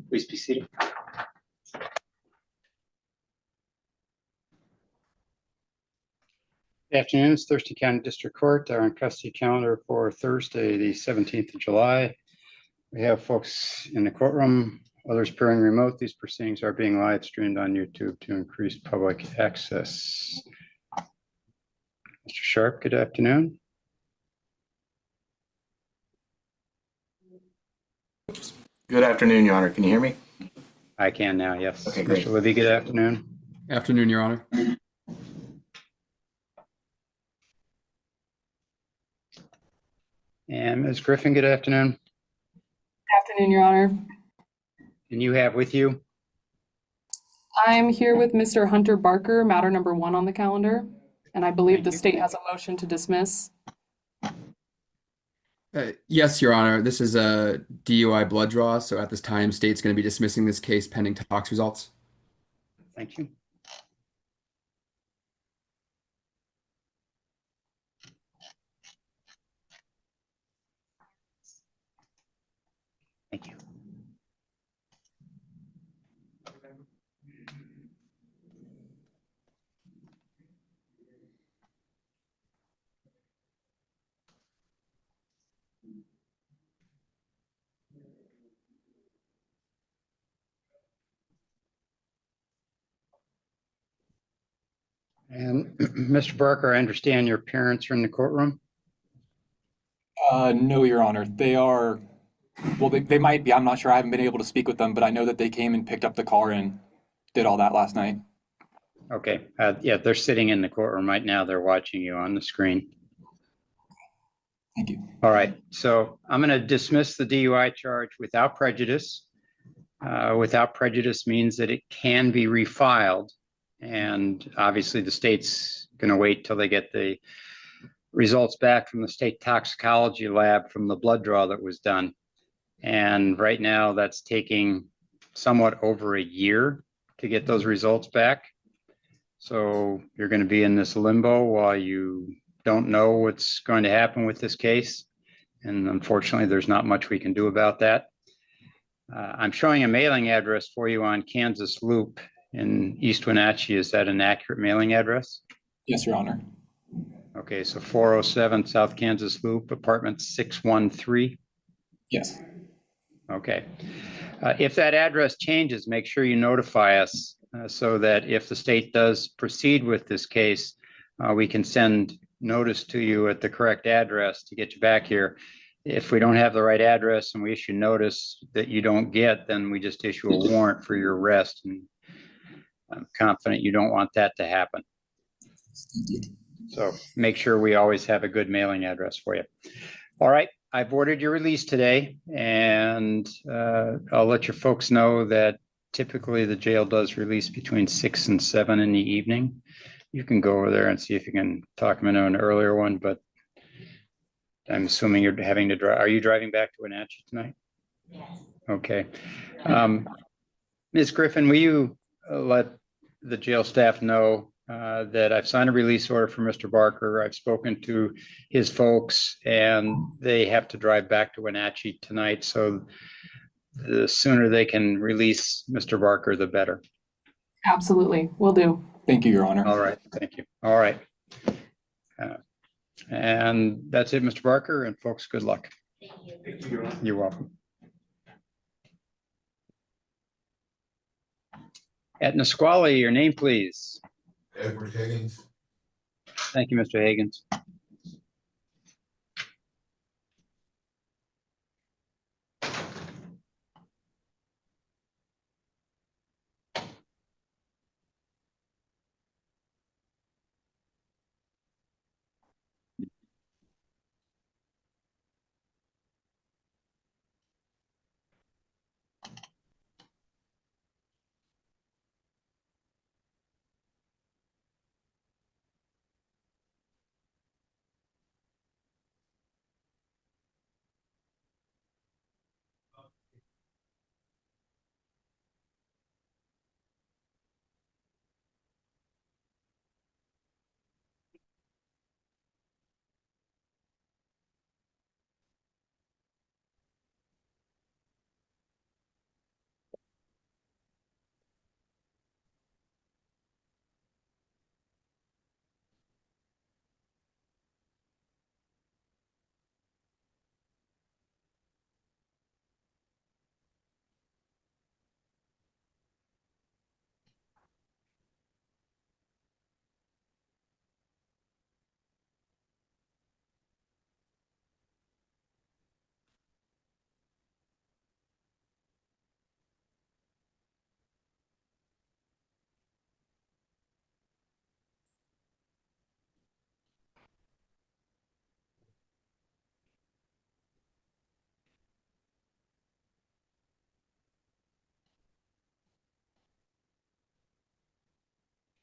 Please be seated. Good afternoon. It's Thurston County District Court. Our in custody calendar for Thursday, the 17th of July. We have folks in the courtroom, others appearing remote. These proceedings are being live streamed on YouTube to increase public access. Mr. Sharp, good afternoon. Good afternoon, Your Honor. Can you hear me? I can now, yes. Okay, great. Mr. Libby, good afternoon. Afternoon, Your Honor. And Ms. Griffin, good afternoon. Afternoon, Your Honor. And you have with you? I'm here with Mr. Hunter Barker, matter number 1 on the calendar, and I believe Thank the you. state has a motion to dismiss. Yes, Your Honor. This is a DUI blood draw, so at this time, state's going to be dismissing this case pending tox results. Thank you. Thank you. And Mr. Barker, I understand your parents are in the courtroom? No, Your Honor. They are, well, they might be. I'm not sure. I haven't been able to speak with them, but I know that they came and picked up the car and did all that last night. Okay, yeah, they're sitting in the courtroom right now. They're watching you on the screen. Thank you. All right, so I'm going to dismiss the DUI charge without prejudice. Without prejudice means that it can be refiled. And obviously the state's going to wait till they get the results back from the state toxicology lab from the blood draw that was done. And right now that's taking somewhat over a year to get those results back. So you're going to be in this limbo while you don't know what's going to happen with this case. And unfortunately, there's not much we can do about that. I'm showing a mailing address for you on Kansas Loop in East Wenatchee. Is that an accurate mailing address? Yes, Your Honor. Okay, so 407 South Kansas Loop, apartment 613. Yes. Okay. If that address changes, make sure you notify us so that if the state does proceed with this case, we can send notice to you at the correct address to get you back here. If we don't have the right address and we issue notice that you don't get, then we just issue a warrant for your arrest. And I'm confident you don't want that to happen. So make sure we always have a good mailing address for you. All right, I've ordered your release today, and I'll let your folks know that typically the jail does release between 6 and 7 in the evening. You can go over there and see if you can talk them into an earlier one, but I'm assuming you're having to drive. Are you driving back to Wenatchee tonight? Yes. Okay. Ms. Griffin, will you let the jail staff know that I've signed a release order for Mr. Barker. I've spoken to his folks and they have to drive back to Wenatchee tonight. So the sooner they can release Mr. Barker, the better. Absolutely, will do. Thank you, Your Honor. All right, thank you. All right. And that's it, Mr. Barker, and folks, good luck. Thank you. Thank you, Your Honor. You're welcome. At Nisqually, your name, please. Edward Higgins. Thank you, Mr. Higgins.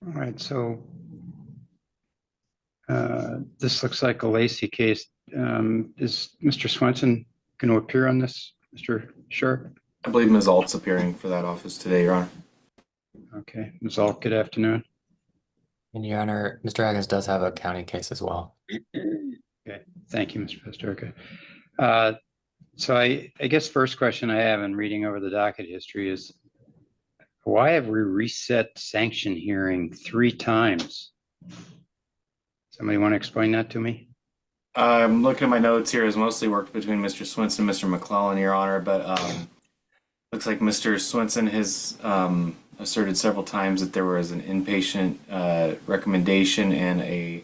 All right, so this looks like a Lacey case. Is Mr. Swenson going to appear on this, Mr. Sharp? I believe Ms. Alt's appearing for that office today, Your Honor. Okay, Ms. Alt, good afternoon. And Your Honor, Mr. Higgins does have a county case as well. Okay, thank you, Mr. Pastorka. So I guess first question I have in reading over the docket history is, why have we reset sanction hearing 3 times? Somebody want to explain that to me? I'm looking at my notes here. It's mostly worked between Mr. Swenson and Mr. McClellan, Your Honor, but looks like Mr. Swenson has asserted several times that there was an inpatient recommendation and a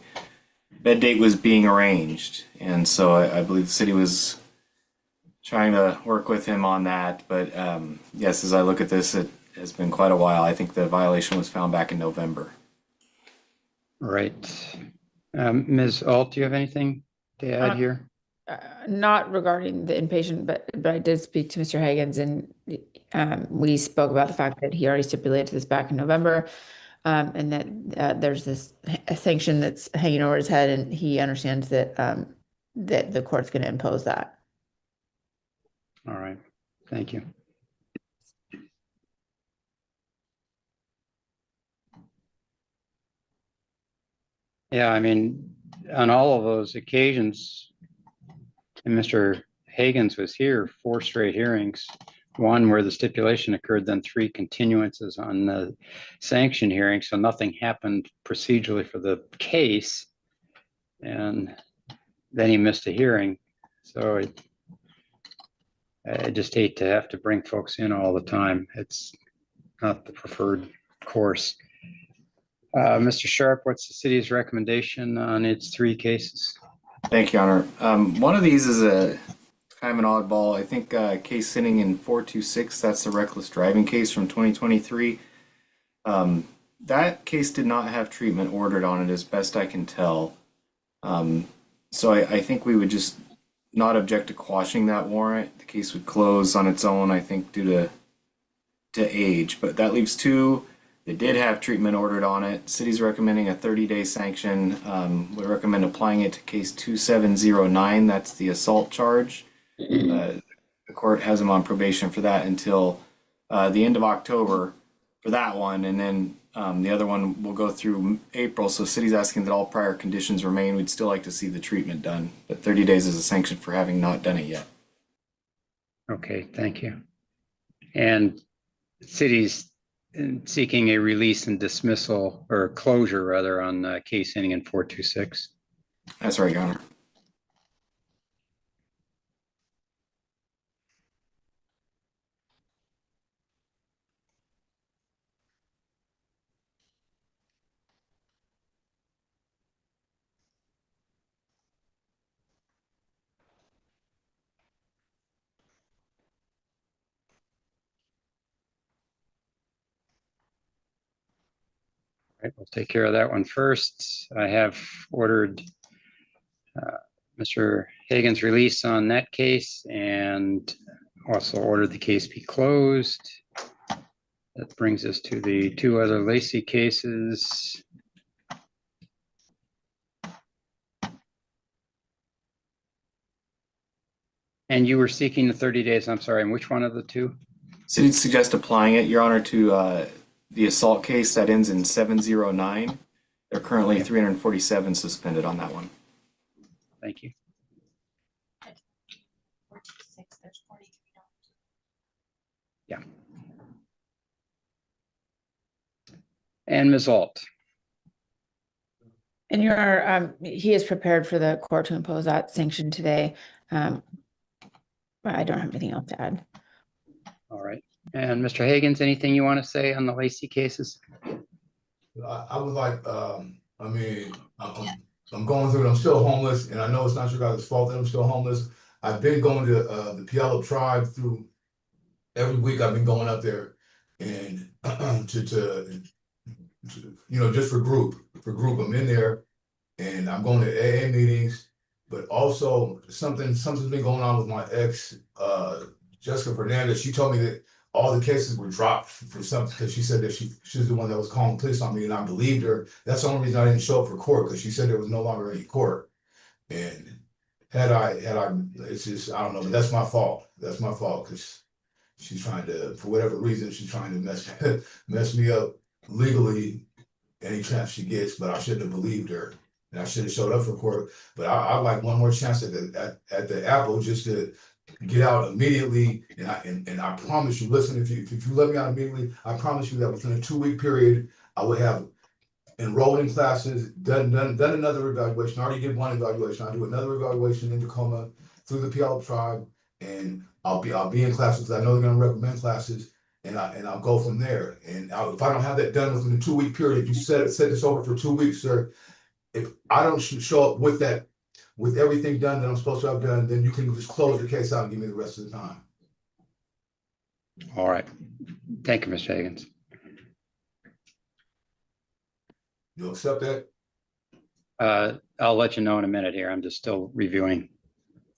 bed date was being arranged. And so I believe the city was trying to work with him on that. But yes, as I look at this, it has been quite a while. I think the violation was found back in November. Right. Ms. Alt, do you have anything to add here? Not regarding the inpatient, but I did speak to Mr. Higgins, and we spoke about the fact that he already stipulated this back in November, and that there's this a sanction that's hanging over his head, and he understands that that the court's going to impose that. All right, thank you. Yeah, I mean, on all of those occasions, and Mr. Higgins was here, 4 straight hearings, 1 where the stipulation occurred, then 3 continuances on the sanction hearing. So nothing happened procedurally for the case. And then he missed a hearing. So I just hate to have to bring folks in all the time. It's not the preferred course. Mr. Sharp, what's the city's recommendation on its 3 cases? Thank you, Your Honor. One of these is a kind of an oddball. I think case sitting in 426, that's the reckless driving case from 2023. That case did not have treatment ordered on it as best I can tell. So I think we would just not object to quashing that warrant. The case would close on its own, I think, due to age. But that leaves 2 that did have treatment ordered on it. City's recommending a 30-day sanction. We recommend applying it to case 2709. That's the assault charge. The court has him on probation for that until the end of October for that one. And then the other one will go through April. So city's asking that all prior conditions remain. We'd still like to see the treatment done. But 30 days is a sanction for having not done it yet. Okay, thank you. And city's seeking a release and dismissal, or closure rather, on case ending in 426. That's right, Your Honor. Right, we'll take care of that one first. I have ordered Mr. Hagan's release on that case and also ordered the case be closed. That brings us to the 2 other Lacey cases. And you were seeking the 30 days, I'm sorry, and which one of the 2? City suggests applying it, Your Honor, to the assault case that ends in 709. They're currently 347 suspended on that one. Thank you. Yeah. And Ms. Alt. And he is prepared for the court to impose that sanction today. But I don't have anything else to add. All right. And Mr. Higgins, anything you want to say on the Lacey cases? I would like, I mean, I'm going through it. I'm still homeless, and I know it's not your guys' fault that I'm still homeless. I've been going to the Puyallup tribe through every week. I've been going up there and to you know, just for group. I'm in there, and I'm going to AA meetings, but also something's been going on with my ex, Jessica Fernandez. She told me that all the cases were dropped for something because she said that she's the one that was calling police on me, and I believed her. That's the only reason I didn't show up for court because she said there was no longer any court. And it's just I don't know, but that's my fault. That's my fault because she's trying to, for whatever reason, she's trying to mess me up legally any chance she gets. But I shouldn't have believed her, and I should have showed up for court. But I like one more chance at the Apple just to get out immediately. And I promise you, listen, if you let me out immediately, I promise you that within a 2 week period, I would have enrolled in classes, done another evaluation. I already did one evaluation. I'll do another evaluation in Tacoma through the Puyallup tribe, and I'll be in classes. I know they're gonna recommend classes, and I'll go from there. And if I don't have that done within a 2 week period, you set this over for 2 weeks, sir. If I don't show up with that, with everything done that I'm supposed to have done, then you can just close the case out and give me the rest of the time. All right. Thank you, Mr. Higgins. You accept that? I'll let you know in a minute here. I'm just still reviewing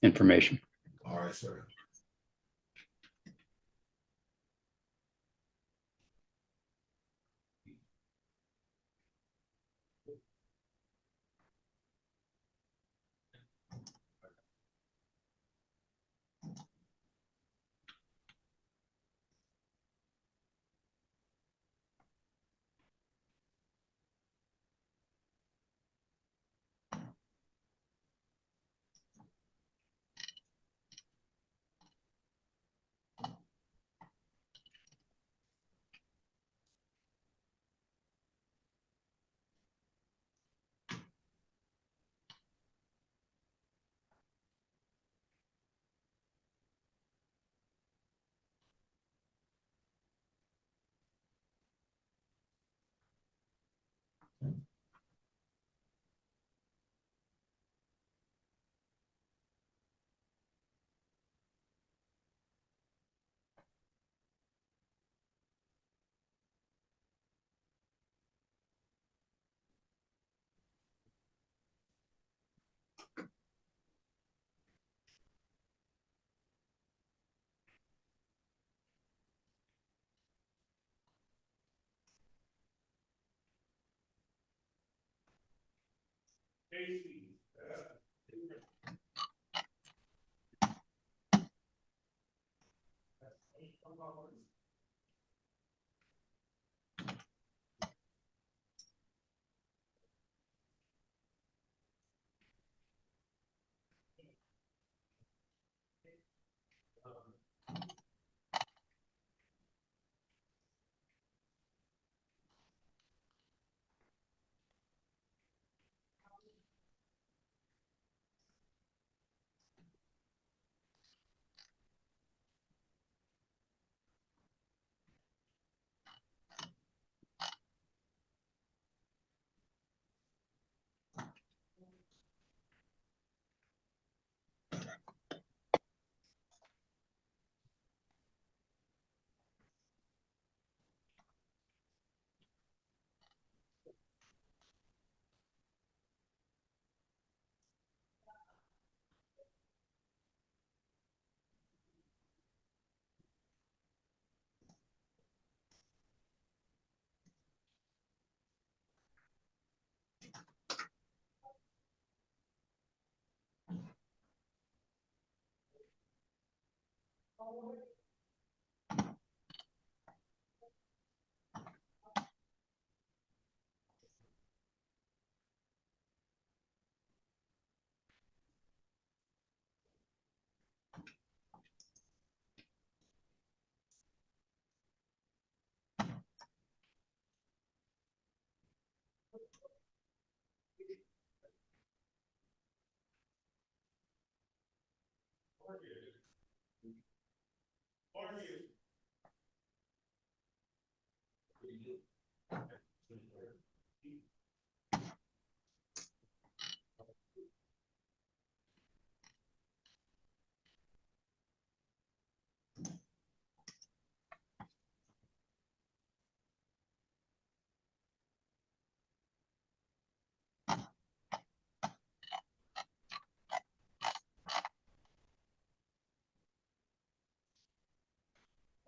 information. All right, sir.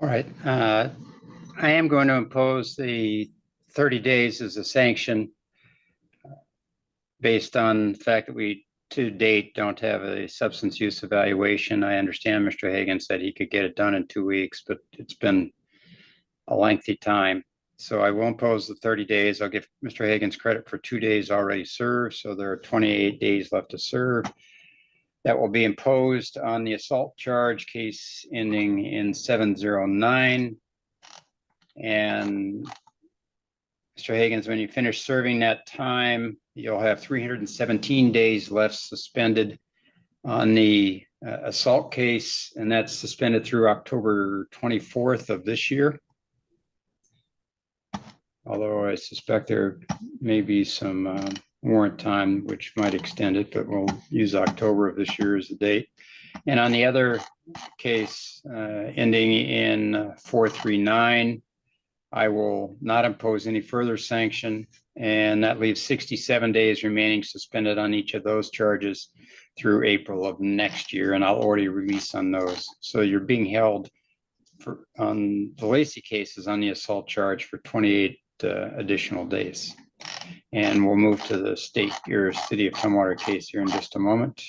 All right. I am going to impose the 30 days as a sanction based on the fact that we, to date, don't have a substance use evaluation. I understand Mr. Hagan said he could get it done in 2 weeks, but it's been a lengthy time. So I will impose the 30 days. I'll give Mr. Hagan's credit for 2 days already served. So there are 28 days left to serve. That will be imposed on the assault charge case ending in 709. And Mr. Hagan's, when you finish serving that time, you'll have 317 days left suspended on the assault case, and that's suspended through October 24th of this year. Although I suspect there may be some warrant time which might extend it, but we'll use October of this year as the date. And on the other case ending in 439, I will not impose any further sanction, and that leaves 67 days remaining suspended on each of those charges through April of next year, and I'll already release on those. So you're being held for on the Lacey cases on the assault charge for 28 additional days. And we'll move to the state or city of Tumwater case here in just a moment.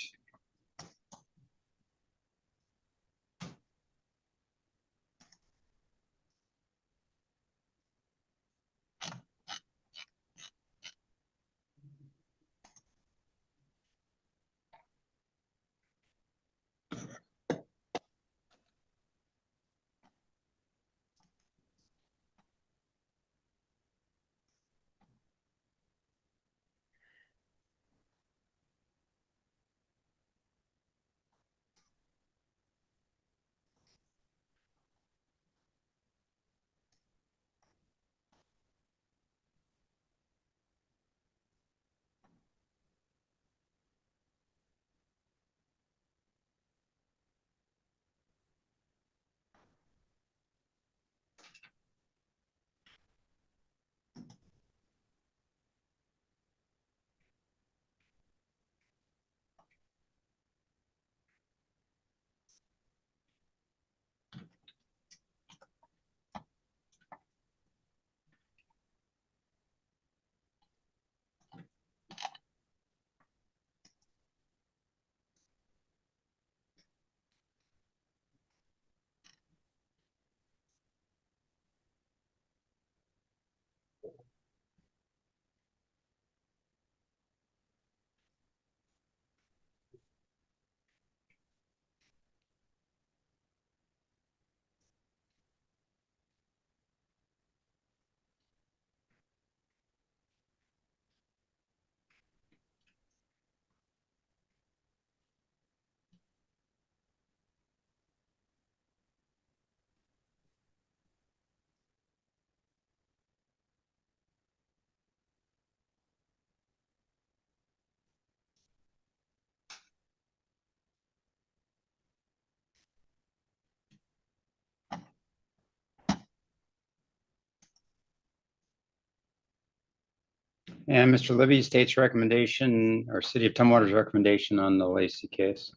And Mr. Libby, state's recommendation or city of Tumwater's recommendation on the Lacey case.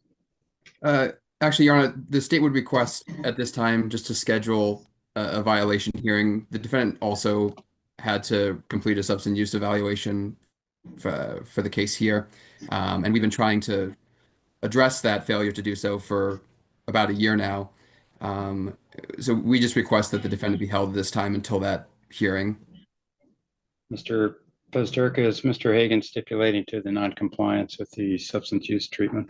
Actually, Your Honor, the state would request at this time just to schedule a violation hearing. The defendant also had to complete a substance use evaluation for the case here. And we've been trying to address that failure to do so for about a year now. So we just request that the defendant be held this time until that hearing. Mr. Pazderka, is Mr. Hagan stipulating to the noncompliance with the substance use treatment?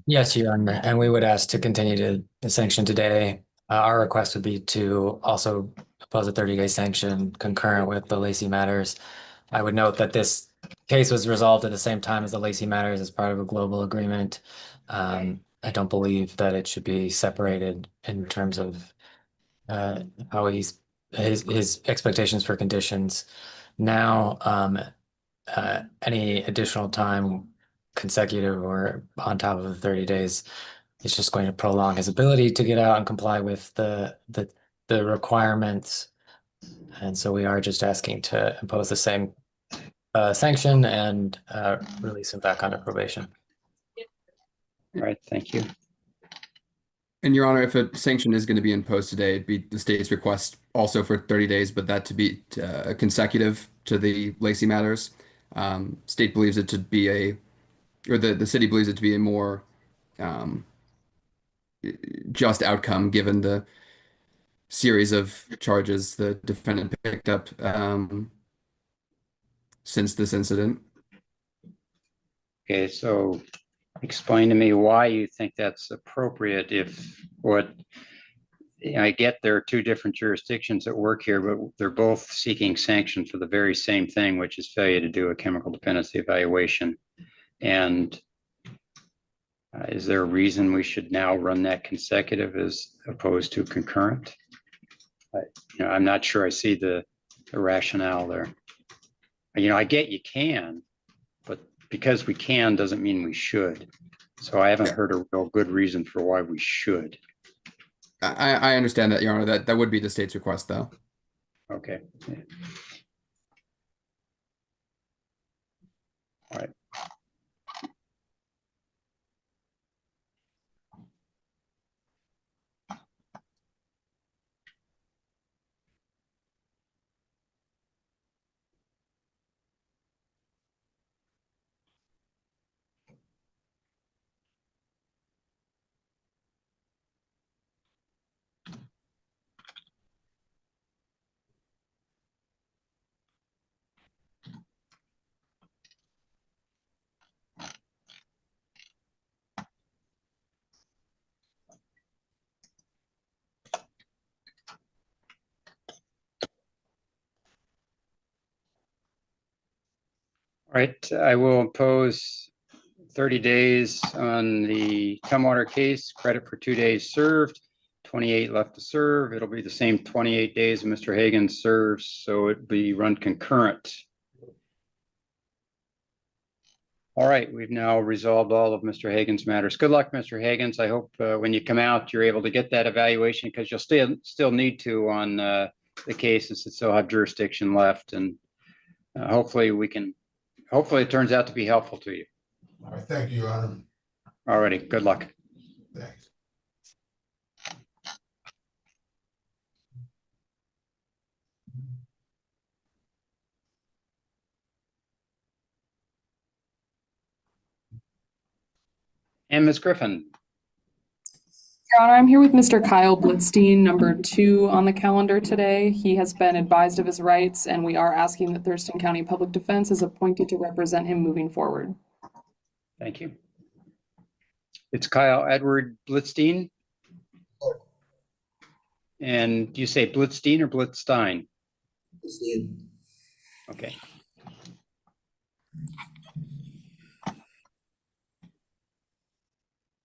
Yes, Your Honor, and we would ask to continue to the sanction today. Our request would be to also oppose a 30-day sanction concurrent with the Lacey matters. I would note that this case was resolved at the same time as the Lacey matters as part of a global agreement. I don't believe that it should be separated in terms of how his expectations for conditions. Now, any additional time consecutive or on top of the 30 days, it's just going to prolong his ability to get out and comply with the requirements. And so we are just asking to impose the same sanction and release him back under probation. All right, thank you. And Your Honor, if a sanction is going to be imposed today, it'd be the state's request also for 30 days, but that to be consecutive to the Lacey matters. State believes it to be or the city believes it to be a more um, just outcome given the series of charges the defendant picked up since this incident. Okay, so explain to me why you think that's appropriate if I get there are two different jurisdictions at work here, but they're both seeking sanction for the very same thing, which is failure to do a chemical dependency evaluation. And is there a reason we should now run that consecutive as opposed to concurrent? I'm not sure I see the rationale there. I get you can, but because we can doesn't mean we should. So I haven't heard a real good reason for why we should. I understand that, Your Honor. That would be the state's request, though. Okay. Yeah. All right. All right, I will impose 30 days on the Tumwater case, credit for 2 days served, 28 left to serve. It'll be the same 28 days Mr. Hagan serves, so it'd be run concurrent. All right, we've now resolved all of Mr. Hagan's matters. Good luck, Mr. Hagan's. I hope when you come out, you're able to get that evaluation because you'll still need to on the cases that still have jurisdiction left. And hopefully it turns out to be helpful to you. All right, thank you, Your Honor. All righty, good luck. Thanks. And Ms. Griffin. Your Honor, I'm here with Mr. Kyle Blitzstein, number 2 on the calendar today. He has been advised of his rights, and we are asking that Thurston County Public Defense is appointed to represent him moving forward. Thank you. It's Kyle Edward Blitzstein. And you say Blitzstein or Blitzstein? Blitzstein. Okay.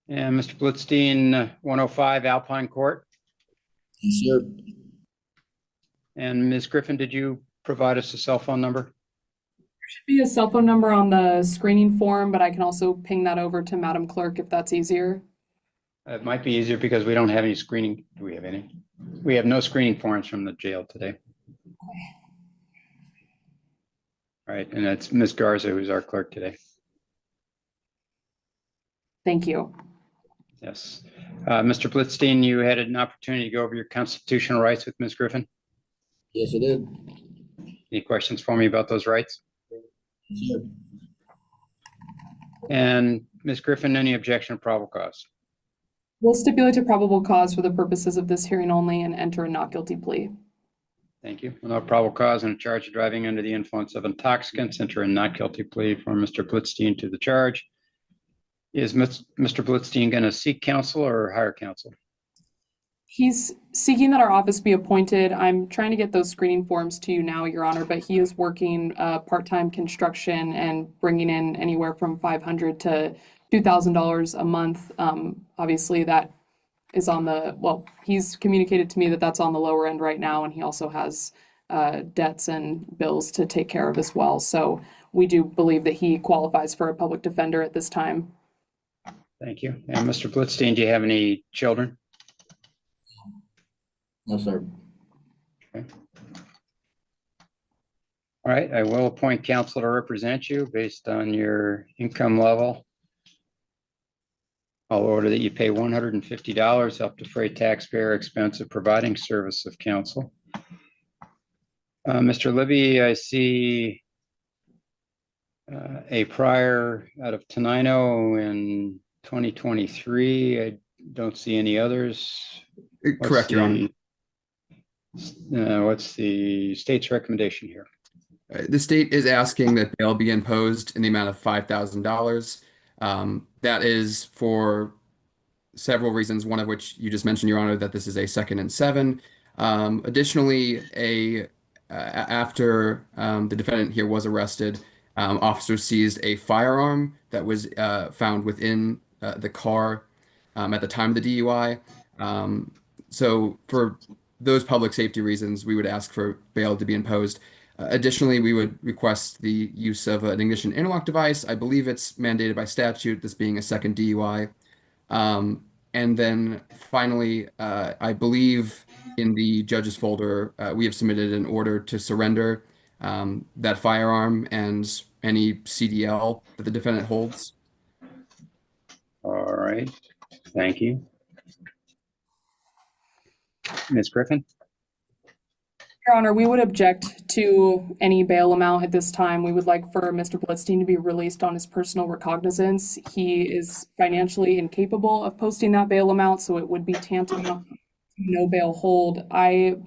And Mr. Blitzstein, 105 Alpine Court. Yes, sir. And Ms. Griffin, did you provide us a cell phone number? There should be a cell phone number on the screening form, but I can also ping that over to Madam Clerk if that's easier. It might be easier because we don't have any screening. Do we have any? We have no screening forms from the jail today. All right, and that's Ms. Garza, who's our clerk today. Thank you. Yes. Mr. Blitzstein, you had an opportunity to go over your constitutional rights with Ms. Griffin. Yes, I did. Any questions for me about those rights? Yes, sir. And Ms. Griffin, any objection or probable cause? We'll stipulate to probable cause for the purposes of this hearing only and enter a not guilty plea. Thank you. Without probable cause and a charge of driving under the influence of intoxicants, enter a not guilty plea for Mr. Blitzstein to the charge. Is Mr. Blitzstein going to seek counsel or hire counsel? He's seeking that our office be appointed. I'm trying to get those screening forms to you now, Your Honor, but he is working part-time construction and bringing in anywhere from $500 to $2,000 a month. Obviously, that is on the, well, he's communicated to me that that's on the lower end right now, and he also has debts and bills to take care of as well. So we do believe that he qualifies for a public defender at this time. Thank you. And Mr. Blitzstein, do you have any children? No, sir. Okay. All right, I will appoint counsel to represent you based on your income level. I'll order that you pay $150 up to freight taxpayer expense of providing service of counsel. Mr. Libby, I see a prior out of Tenino in 2023. I don't see any others. Correct, Your Honor. What's the state's recommendation here? The state is asking that bail be imposed in the amount of $5,000. That is for several reasons, one of which you just mentioned, Your Honor, that this is a 2nd and 7. Additionally, after the defendant here was arrested, officers seized a firearm that was found within the car at the time of the DUI. So for those public safety reasons, we would ask for bail to be imposed. Additionally, we would request the use of an ignition interlock device. I believe it's mandated by statute, this being a 2nd DUI. And then finally, I believe in the judge's folder, we have submitted an order to surrender that firearm and any CDL that the defendant holds. All right, thank you. Ms. Griffin? Your Honor, we would object to any bail amount at this time. We would like for Mr. Blitzstein to be released on his personal recognizance. He is financially incapable of posting that bail amount, so it would be tantamount to no bail hold. I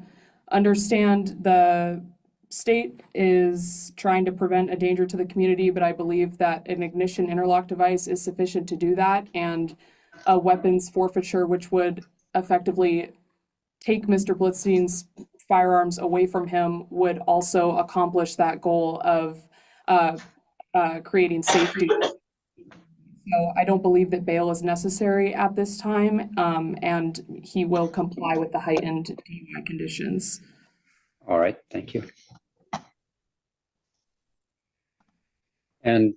understand the state is trying to prevent a danger to the community, but I believe that an ignition interlock device is sufficient to do that, and a weapons forfeiture, which would effectively take Mr. Blitzstein's firearms away from him, would also accomplish that goal of creating safety. So I don't believe that bail is necessary at this time, and he will comply with the heightened DUI conditions. All right, thank you. And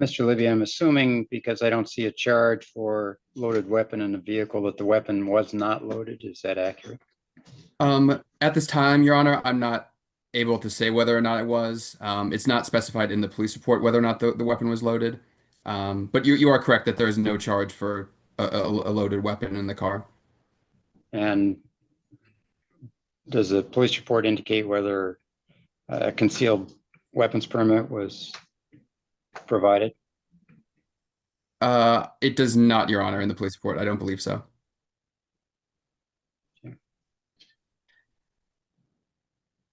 Mr. Libby, I'm assuming, because I don't see a charge for loaded weapon in the vehicle, that the weapon was not loaded. Is that accurate? At this time, Your Honor, I'm not able to say whether or not it was. It's not specified in the police report whether or not the weapon was loaded. But you are correct that there is no charge for a loaded weapon in the car. And does the police report indicate whether a concealed weapons permit was provided? It does not, Your Honor, in the police report. I don't believe so.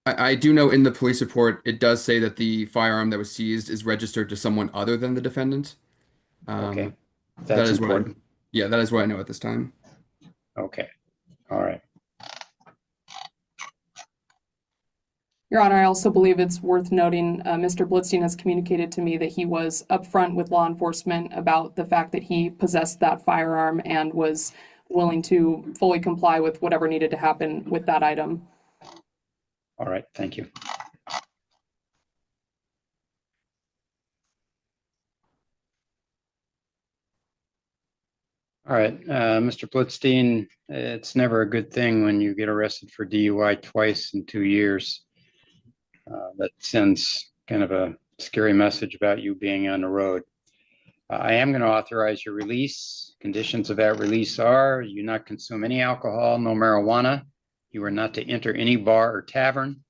I do know in the police report, it does say that the firearm that was seized is registered to someone other than the defendant. Okay, That that's is important. Yeah, that is what I know at this time. Okay, all right. Your Honor, I also believe it's worth noting, Mr. Blitzstein has communicated to me that he was upfront with law enforcement about the fact that he possessed that firearm and was willing to fully comply with whatever needed to happen with that item. All right, thank you. All right, Mr. Blitzstein, it's never a good thing when you get arrested for DUI twice in 2 years. That sends kind of a scary message about you being on the road. I am going to authorize your release. Conditions of that release are you not consume any alcohol, no marijuana. You are not to enter any bar or tavern.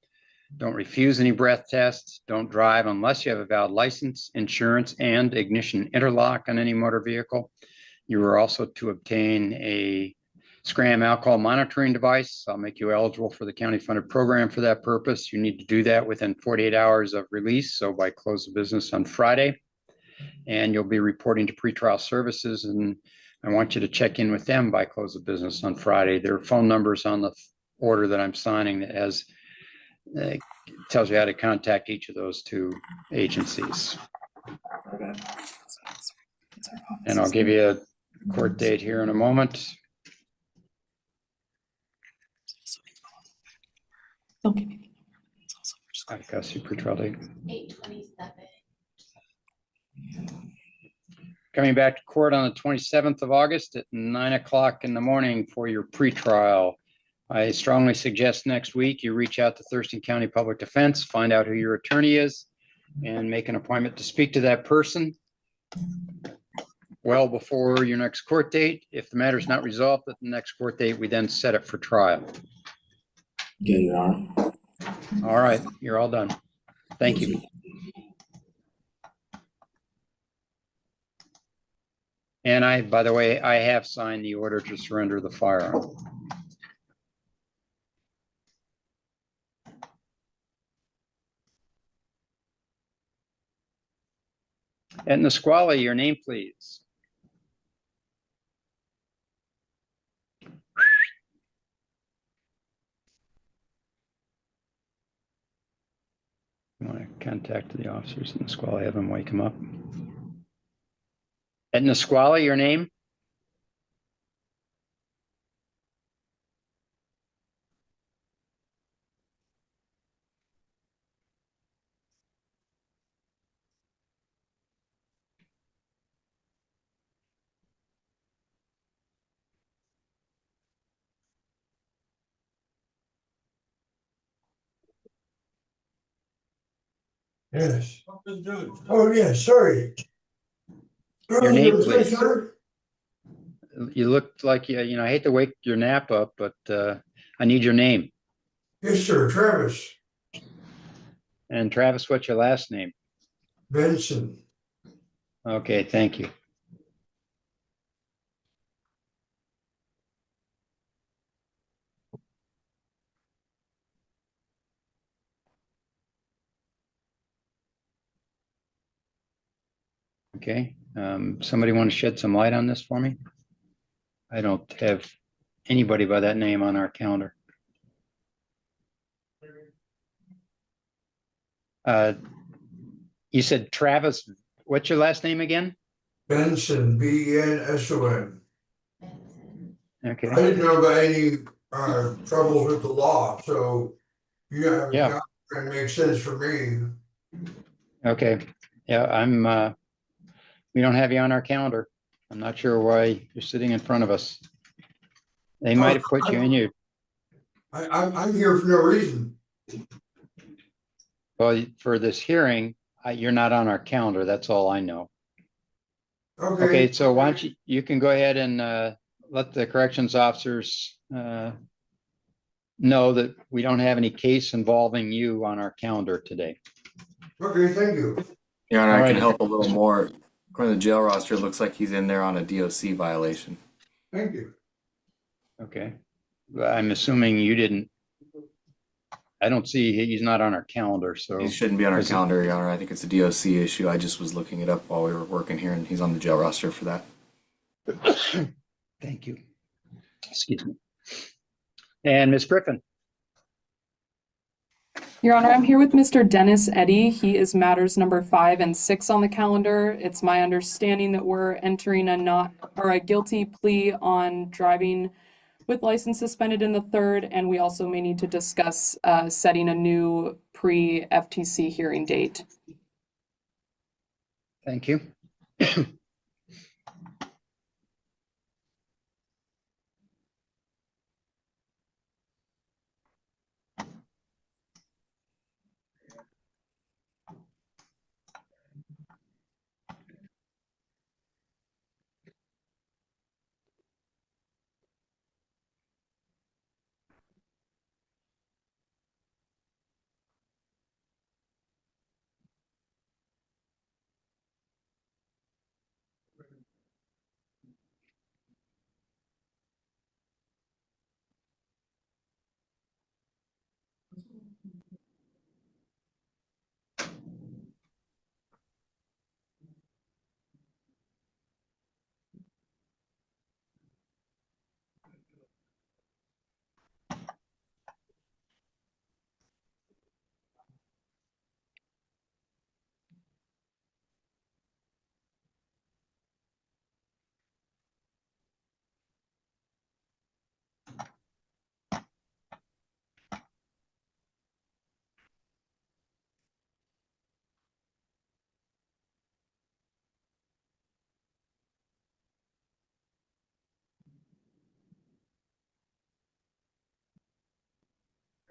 Don't refuse any breath tests. Don't drive unless you have a valid license, insurance, and ignition interlock on any motor vehicle. You are also to obtain a Scram alcohol monitoring device. I'll make you eligible for the county funded program for that purpose. You need to do that within 48 hours of release, so by close of business on Friday. And you'll be reporting to pretrial services, and I want you to check in with them by close of business on Friday. There are phone numbers on the order that I'm signing that has tells you how to contact each of those 2 agencies. And I'll give you a court date here in a moment. I got you pretrial date. 8/27. Coming back to court on the 27th of August at 9 o'clock in the morning for your pretrial. I strongly suggest next week you reach out to Thurston County Public Defense, find out who your attorney is, and make an appointment to speak to that person. well before your next court date. If the matter is not resolved at the next court date, we then set it for trial. Okay, Your Honor. All right, you're all done. Thank you. And I, by the way, I have signed the order to surrender the firearm. And Nisqually, your name, please. You want to contact the officers in Nisqually, have them wake him up. And Nisqually, your name? Yes. Oh, yeah, sorry. Your name, please. Sir? You look like I hate to wake your nap up, but I need your name. Yes, sir, Travis And Travis, what's your last name? Benson. Okay, thank you. Okay, somebody want to shed some light on this for me? I don't have anybody by that name on our calendar. You said Travis, what's your last name again? Benson, Benson. I Okay, didn't know about any troubles with the law, so you have a Yeah. calendar and it makes sense for me. okay. Yeah, we don't have you on our calendar. I'm not sure why you're sitting in front of us. They might have put you in your, I'm here for no reason. well, for this hearing, you're not on our calendar. That's all I know. Okay, so why don't you can go ahead and let the corrections officers know that we don't have any case involving you on our calendar today. Okay, thank you. Your Honor, I All can right. help a little more. According to the jail roster, it looks like he's in there on a DOC violation. Thank you. Okay. I'm assuming you didn't, I don't see, he's not on our calendar, so. He shouldn't be on our Was it- calendar, Your Honor. I think it's a DOC issue. I just was looking it up while we were working here, and he's on the jail roster for that. Thank you. Excuse me. And Ms. Griffin. Your Honor, I'm here with Mr. Dennis Eddy. He is matters number 5 and 6 on the calendar. It's my understanding that we're entering a guilty plea on driving with license suspended in the 3rd, and we also may need to discuss setting a new pre-FTC hearing date. Thank you.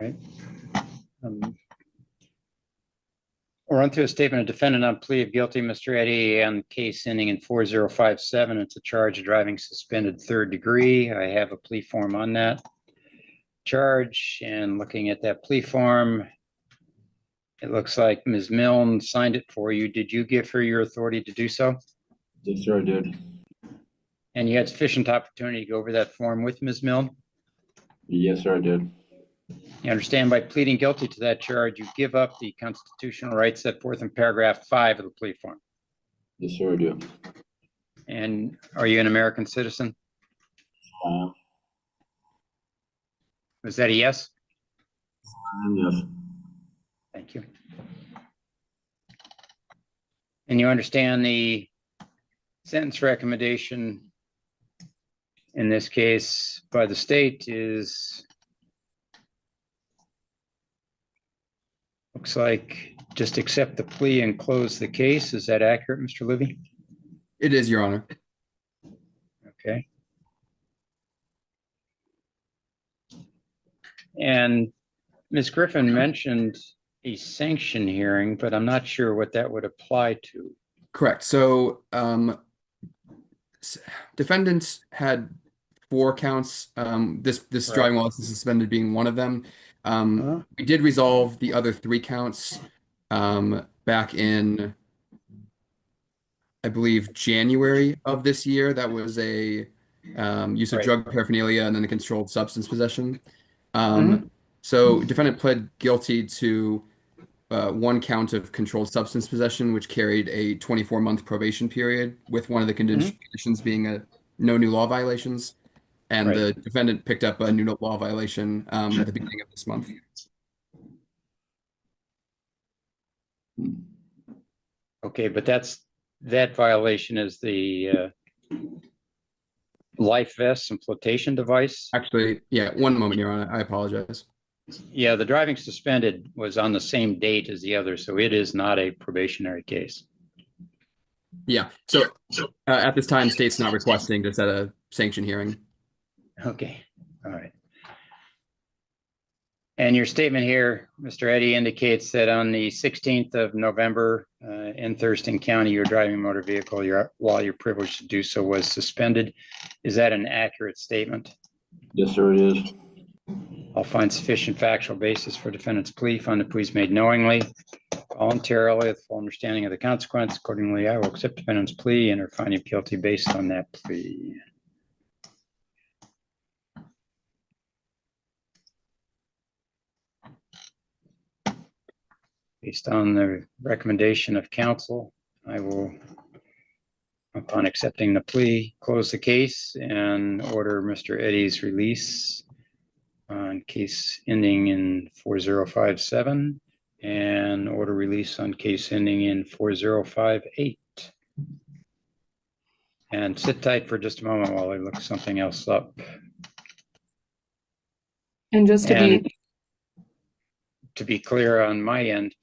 Right. We'll run through a statement of defendant on plea of guilty, Mr. Eddy, and case ending in 4057. It's a charge of driving suspended third degree. I have a plea form on that charge, and looking at that plea form, it looks like Ms. Milne signed it for you. Did you give her your authority to do so? Yes, sir, I did. And you had sufficient opportunity to go over that form with Ms. Milne? Yes, sir, I did. You understand by pleading guilty to that charge, you give up the constitutional rights set forth in paragraph 5 of the plea form. Yes, sir, I do. And are you an American citizen? Was that a yes? Yes. Thank you. And you understand the sentence recommendation in this case by the state is, looks like just accept the plea and close the case. Is that accurate, Mr. Libby? It is, Your Honor. Okay. And Ms. Griffin mentioned a sanction hearing, but I'm not sure what that would apply to. Correct. So defendants had 4 counts. This Right. driving while license suspended being one of them. We did resolve the other 3 counts back in, I believe, January of this year. That was a use of Right. drug paraphernalia and then a controlled substance possession. Mhm. So defendant pled guilty to 1 count of controlled substance possession, which carried a 24-month probation period, with one of the conditions being a no new law violations. And Right. the defendant picked up a new law violation at the beginning of this month. Okay, but that violation is the life vest and flotation device. Actually, yeah, 1 moment, Your Honor. I apologize. Yeah, the driving suspended was on the same date as the other, so it is not a probationary case. Yeah. So at this time, state's not requesting to set a sanction hearing. Okay, all right. And your statement here, Mr. Eddy, indicates that on the 16th of November in Thurston County, you're driving a motor vehicle while your privilege to do so was suspended. Is that an accurate statement? Yes, sir, it is. I'll find sufficient factual basis for defendant's plea. Find the plea is made knowingly, voluntarily, with full understanding of the consequence. Accordingly, I will accept defendant's plea and or find him guilty based on that plea. Based on the recommendation of counsel, I will, upon accepting the plea, close the case and order Mr. Eddy's release on case ending in 4057 and order release on case ending in 4058. And sit tight for just a moment while I look something else up. And just to And be to be clear on my end,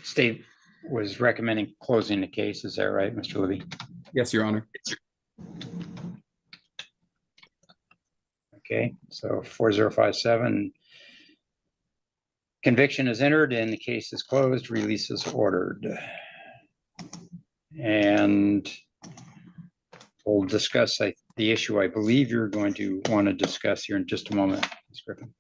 state was recommending closing the case. Is that right, Mr. Libby? Yes, Your Honor. Okay, so 4057. Conviction is entered and the case is closed, release is ordered. And we'll discuss the issue I believe you're going to want to discuss here in just a moment, Ms. Griffin.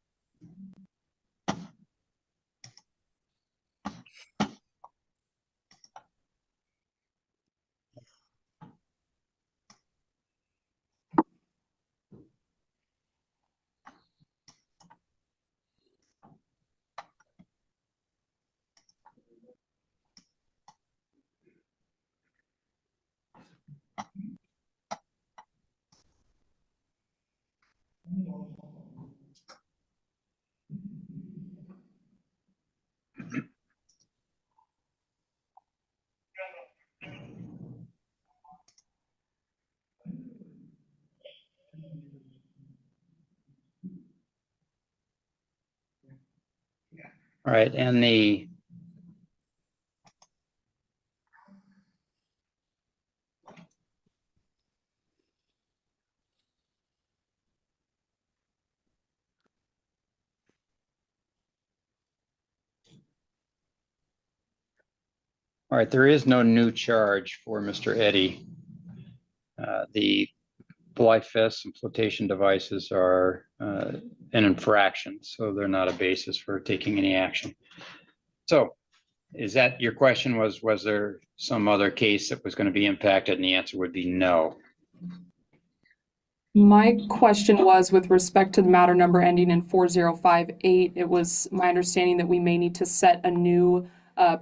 All right, and the All right, there is no new charge for Mr. Eddy. The life vests and flotation devices are an infraction, so they're not a basis for taking any action. So is that your question, was there some other case that was going to be impacted? And the answer would be no. My question was with respect to the matter number ending in 4058. It was my understanding that we may need to set a new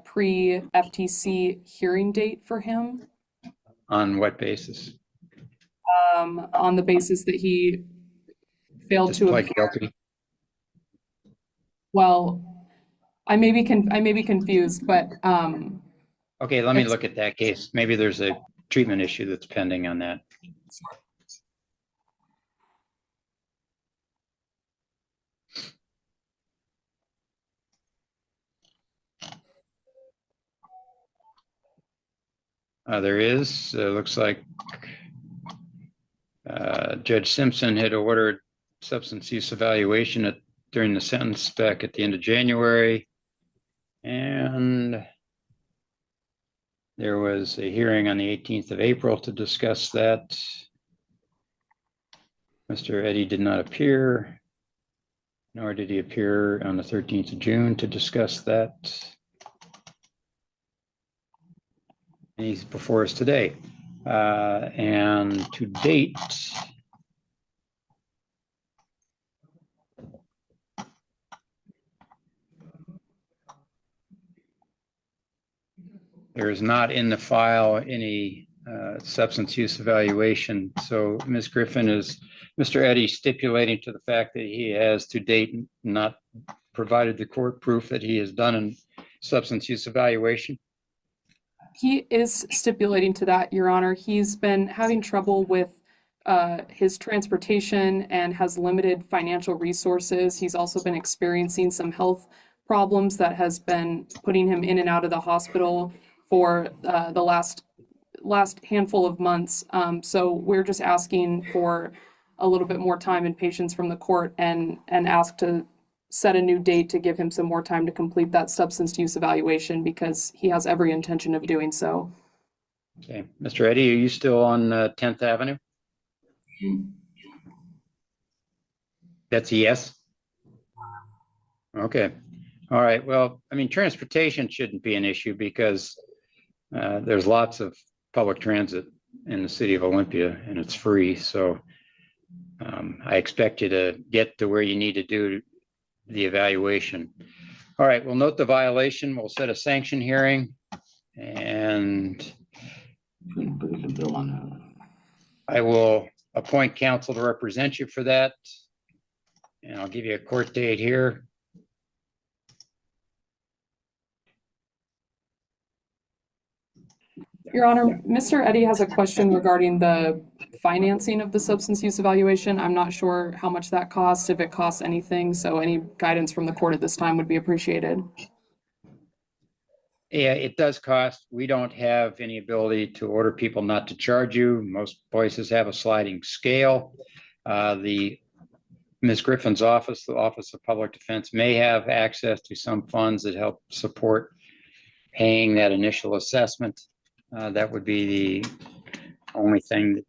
pre-FTC hearing date for him. On what basis? On the basis that he failed Just to plead appear. guilty? Well, I may be confused, but Okay, let me it's- look at that case. Maybe there's a treatment issue that's pending on that. There is, looks like Judge Simpson had ordered substance use evaluation during the sentence back at the end of January. And there was a hearing on the 18th of April to discuss that. Mr. Eddy did not appear, nor did he appear on the 13th of June to discuss that. And he's before us today. And to date, there is not in the file any substance use evaluation. So Ms. Griffin, is Mr. Eddy stipulating to the fact that he has to date not provided the court proof that he has done a substance use evaluation? he is stipulating to that, Your Honor. He's been having trouble with his transportation and has limited financial resources. He's also been experiencing some health problems that has been putting him in and out of the hospital for the last handful of months. So we're just asking for a little bit more time and patience from the court and ask to set a new date to give him some more time to complete that substance use evaluation because he has every intention of doing so. Okay, Mr. Eddy, are you still on 10th Avenue? That's a yes? Okay, all right. Well, I mean, transportation shouldn't be an issue because there's lots of public transit in the city of Olympia and it's free. So I expect you to get to where you need to do the evaluation. All right, we'll note the violation. We'll set a sanction hearing and Put the bill on that. I will appoint counsel to represent you for that. And I'll give you a court date here. Your Honor, Mr. Eddy has a question regarding the financing of the substance use evaluation. I'm not sure how much that costs, if it costs anything, so any guidance from the court at this time would be appreciated. Yeah, it does cost. We don't have any ability to order people not to charge you. Most places have a sliding scale. Ms. Griffin's office, the Office of Public Defense, may have access to some funds that help support paying that initial assessment. That would be the only thing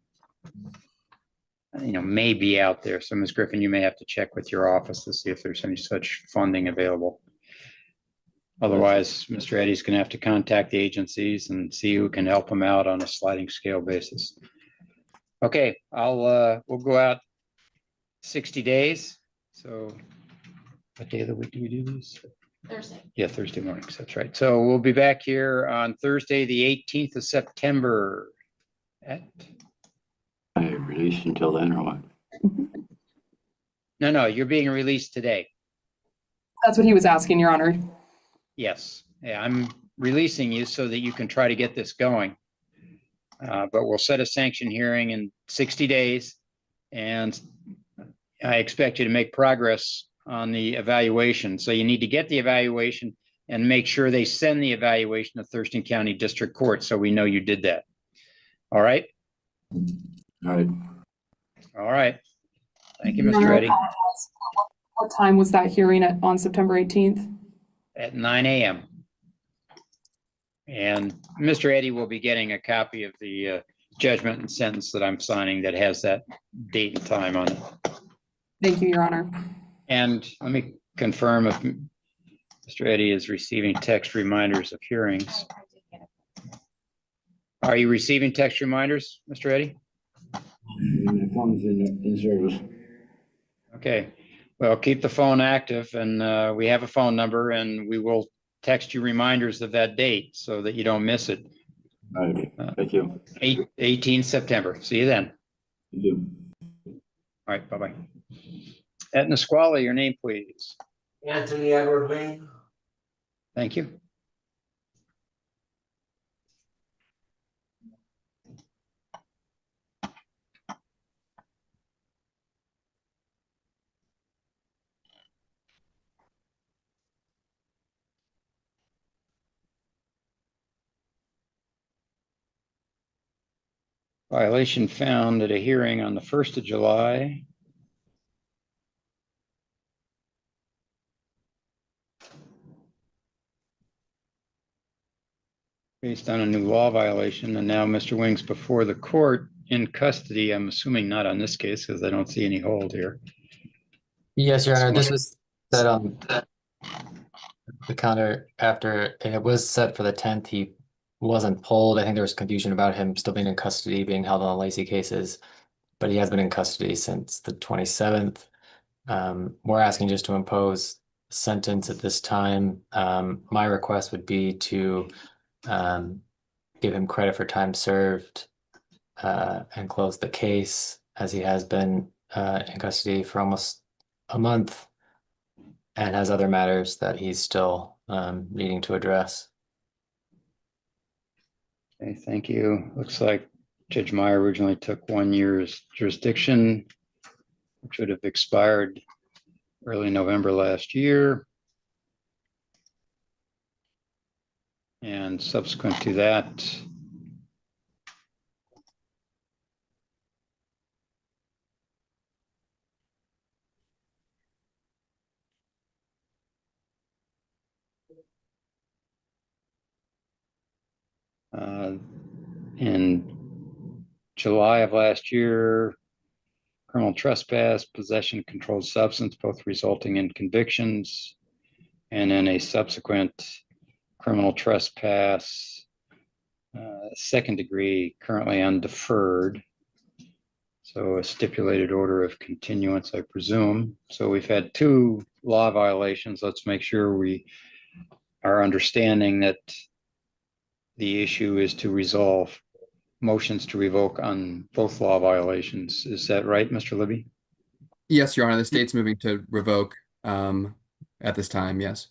that may be out there. So Ms. Griffin, you may have to check with your office to see if there's any such funding available. Otherwise, Mr. Eddy's going to have to contact the agencies and see who can help him out on a sliding scale basis. Okay, we'll go out 60 days. So what day of the week do we do this? Thursday. Yeah, Thursday mornings. That's right. So we'll be back here on Thursday, the 18th of September. I Released until then or what? No, you're being released today. That's what he was asking, Your Honor. Yes. Yeah, I'm releasing you so that you can try to get this going. But we'll set a sanction hearing in 60 days. And I expect you to make progress on the evaluation. So you need to get the evaluation and make sure they send the evaluation to Thurston County District Court so we know you did that. All right? All right. All right. Thank you, Your Mr. Honor, Eddy. what time was that hearing on September 18th? At 9 a.m. And Mr. Eddy will be getting a copy of the judgment and sentence that I'm signing that has that date and time on it. Thank you, Your Honor. And let me confirm if Mr. Eddy is receiving text reminders of hearings. Are you receiving text reminders, Mr. Eddy? My phone's in service. Okay, well, keep the phone active, and we have a phone number, and we will text you reminders of that date so that you don't miss it. All right, thank you. 18 September. See you then. Thank you. All right, bye-bye. At Nisqually, your name, please. Anthony Edward Wing. Thank you. Violation found at a hearing on the 1st of July. Based on a new law violation, and now Mr. Wing's before the court in custody. I'm assuming not on this case because I don't see any hold here. Yes, Your Honor, this was set on the counter after, and it was set for the 10th. He wasn't pulled. I think there was confusion about him still being in custody, being held on the Lacey cases, but he has been in custody since the 27th. We're asking just to impose sentence at this time. My request would be to give him credit for time served and close the case, as he has been in custody for almost a month and has other matters that he's still needing to address. Okay, thank you. Looks like Judge Meyer originally took 1 year's jurisdiction, which would have expired early November last year. And subsequent to that, in July of last year, criminal trespass, possession of controlled substance, both resulting in convictions, and then a subsequent criminal trespass, second degree, currently undeferred. So a stipulated order of continuance, I presume. So we've had 2 law violations. Let's make sure we are understanding that the issue is to resolve motions to revoke on both law violations. Is that right, Mr. Libby? Yes, Your Honor, the state's moving to revoke at this time, yes.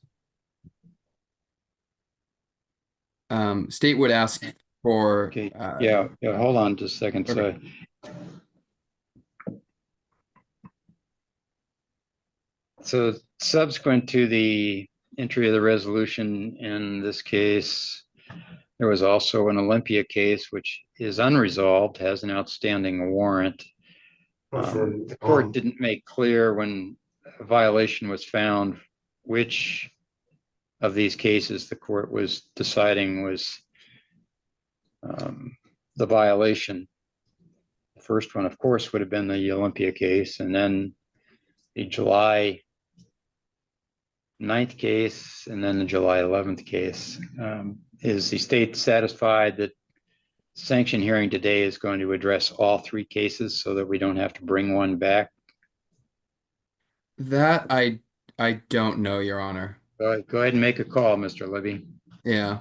State would ask for Okay, yeah, hold on just a second. Okay. So subsequent to the entry of the resolution in this case, there was also an Olympia case, which is unresolved, has an outstanding warrant. The court didn't make clear when a violation was found, which of these cases the court was deciding was the violation. The first one, of course, would have been the Olympia case, and then the July 9th case, and then the July 11th case. Is the state satisfied that sanction hearing today is going to address all 3 cases so that we don't have to bring one back? that. I don't know, Your Honor. Go ahead and make a call, Mr. Libby. Yeah.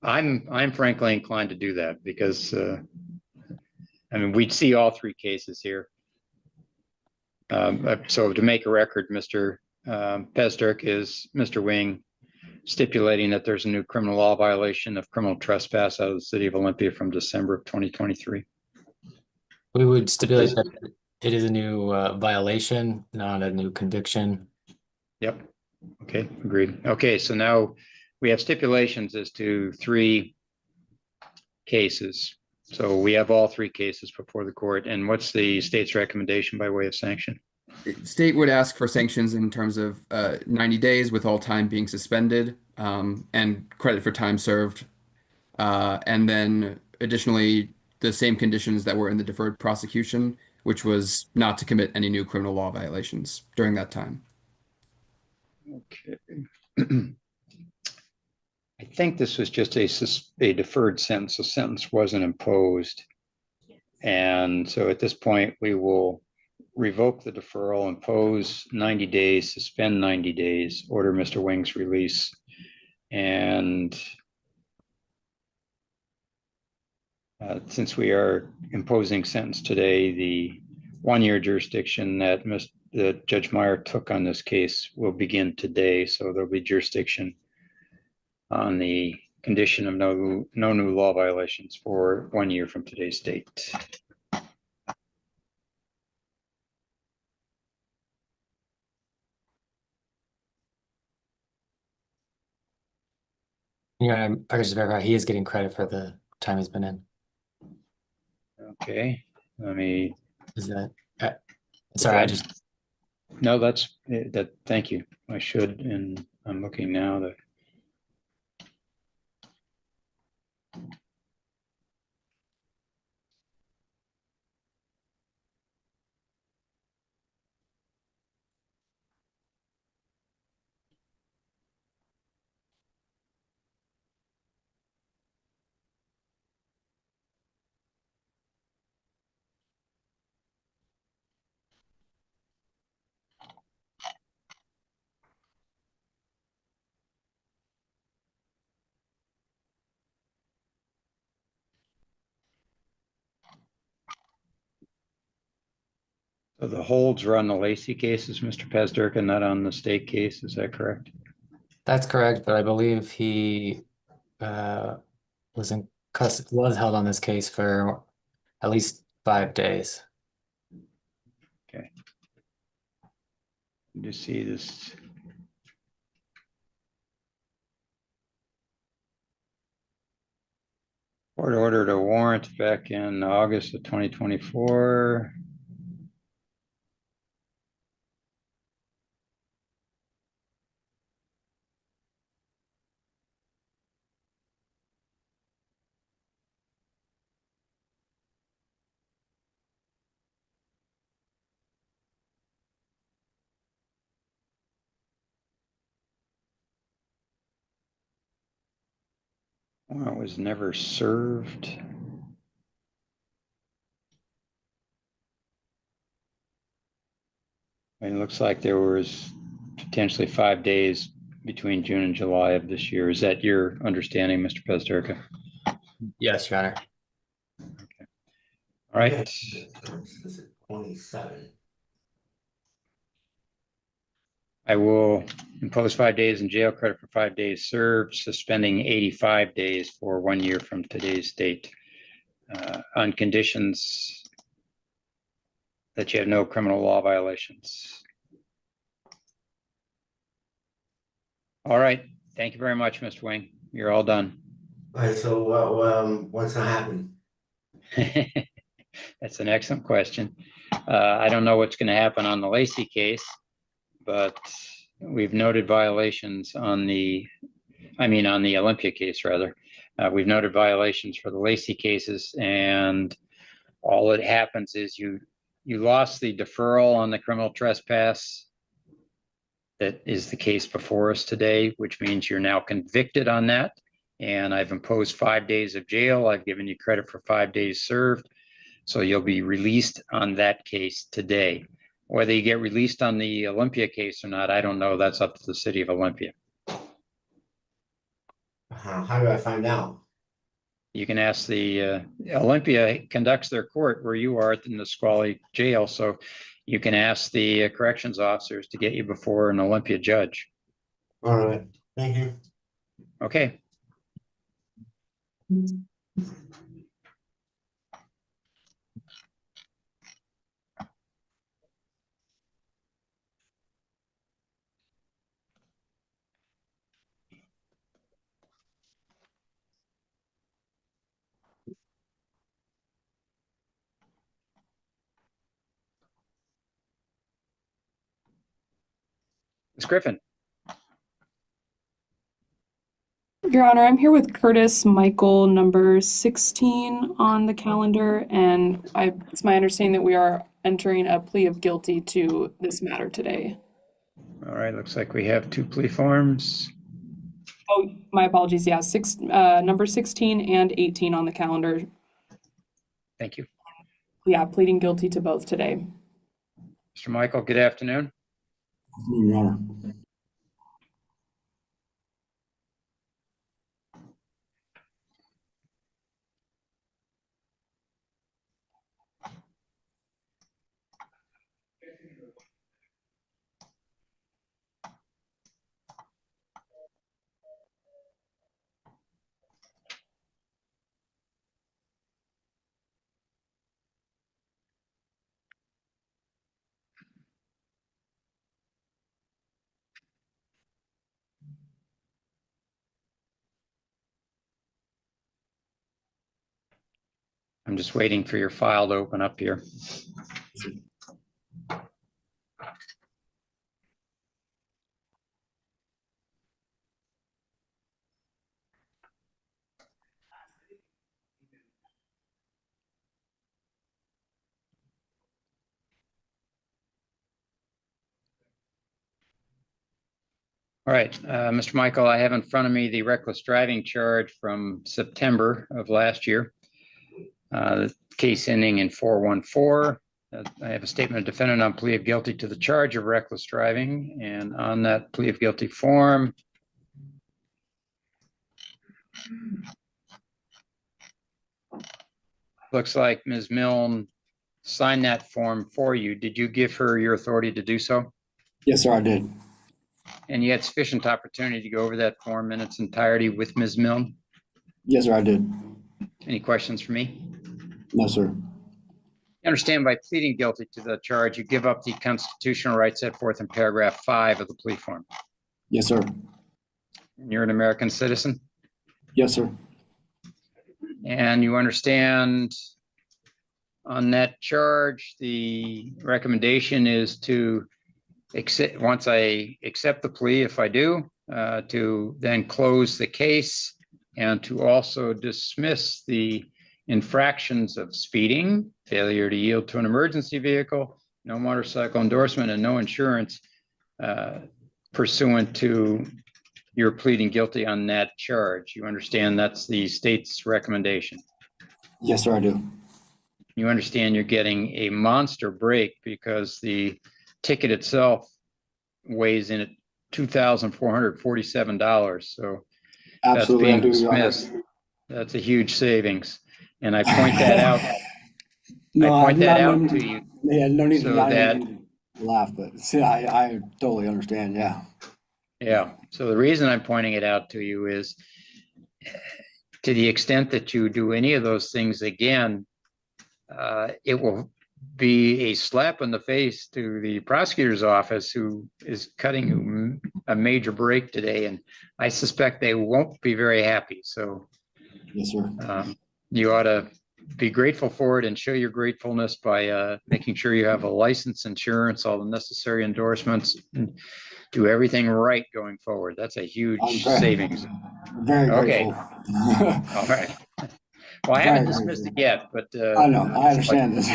I'm frankly inclined to do that because I mean, we'd see all 3 cases here. So to make a record, Mr. Pezdirk is Mr. Wing stipulating that there's a new criminal law violation of criminal trespass out of the city of Olympia from December of 2023. We would stipulate that it is a new violation, not a new conviction. Yep. Okay, agreed. Okay, so now we have stipulations as to 3 cases. So we have all 3 cases before the court. And what's the state's recommendation by way of sanction? State would ask for sanctions in terms of 90 days with all time being suspended. and credit for time served. And then additionally, the same conditions that were in the deferred prosecution, which was not to commit any new criminal law violations during that time. Okay. I think this was just a deferred sentence. A sentence wasn't imposed. And so at this point, we will revoke the deferral, impose 90 days, suspend 90 days, order Mr. Wing's release. And since we are imposing sentence today, the 1-year jurisdiction that Judge Meyer took on this case will begin today. So there'll be jurisdiction on the condition of no new law violations for 1 year from today's date. Yeah, I just verify he is getting credit for the time he's been in. Okay, let me. Is that? Sorry, I just. No, that's that. Thank you. I should, and I'm looking now that. So the holds are on the Lacey cases, Mr. Pazderka, not on the state case. Is that correct? That's correct, but I believe he was held on this case for at least 5 days. Okay. You see this. Court ordered a warrant back in August of 2024. Warrant was never served. It looks like there was potentially 5 days between June and July of this year. Is that your understanding, Mr. Pazderka? Yes, Your Honor. All right. This is 27. I will impose 5 days in jail, credit for 5 days served, suspending 85 days for 1 year from today's date, on conditions that you have no criminal law violations. All right. Thank you very much, Mr. Wing. You're all done. All right, so what's gonna happen? That's an excellent question. I don't know what's going to happen on the Lacey case, but we've noted violations on the Olympia case, rather. We've noted violations for the Lacey cases, and all that happens is you lost the deferral on the criminal trespass. That is the case before us today, which means you're now convicted on that. And I've imposed 5 days of jail. I've given you credit for 5 days served. So you'll be released on that case today. Whether you get released on the Olympia case or not, I don't know. That's up to the city of Olympia. How do I find out? You can ask the Olympia conducts their court where you are in the Squally jail. So you can ask the corrections officers to get you before an Olympia judge. All right, thank you. Okay. Ms. Griffin. Your Honor, I'm here with Curtis Michael, number 16 on the calendar, and it's my understanding that we are entering a plea of guilty to this matter today. All right, looks like we have two plea forms. Oh, my apologies. Yeah, number 16 and 18 on the calendar. Thank you. Yeah, pleading guilty to both today. Mr. Michael, good afternoon. Your Honor. I'm just waiting for your file to open up here. All right, Mr. Michael, I have in front of me the reckless driving charge from September of last year. The case ending in 414. I have a statement of defendant on plea of guilty to the charge of reckless driving, and on that plea of guilty form, looks like Ms. Milne signed that form for you. Did you give her your authority to do so? Yes, sir, I did. And you had sufficient opportunity to go over that form in its entirety with Ms. Milne? Yes, sir, I did. Any questions for me? No, sir. You understand by pleading guilty to the charge, you give up the constitutional rights set forth in paragraph 5 of the plea form. Yes, sir. And you're an American citizen? Yes, sir. And you understand on that charge, the recommendation is to accept, once I accept the plea, if I do, to then close the case and to also dismiss the infractions of speeding, failure to yield to an emergency vehicle, no motorcycle endorsement, and no insurance pursuant to your pleading guilty on that charge. You understand that's the state's recommendation? Yes, sir, I do. You understand you're getting a monster break because the ticket itself weighs in at $2,447. So Absolutely, I that's being do, Your Honor. dismissed. That's a huge savings. And I point that out. No, I point I'm that not- out to you. Yeah, no need So to, I that- didn't mean to laugh, but see, I totally understand, yeah. Yeah. So the reason I'm pointing it out to you is to the extent that you do any of those things again, it will be a slap in the face to the prosecutor's office who is cutting a major break today. And I suspect they won't be very happy. So Yes, sir. you ought to be grateful for it and show your gratefulness by making sure you have a license, insurance, all the necessary endorsements, and do everything right going forward. That's a huge savings. Very Okay. grateful. All right. Well, I haven't dismissed it yet, but I know, I understand this.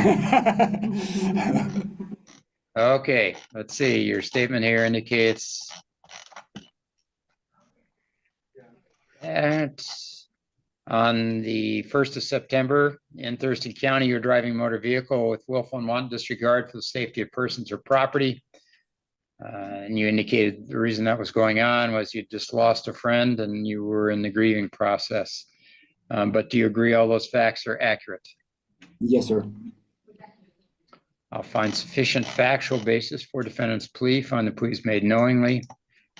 okay, let's see. Your statement here indicates that on the 1st of September in Thurston County, you're driving a motor vehicle with willful and wanton disregard for the safety of persons or property. And you indicated the reason that was going on was you just lost a friend and you were in the grieving process. But do you agree all those facts are accurate? Yes, sir. I'll find sufficient factual basis for defendant's plea, find the plea is made knowingly,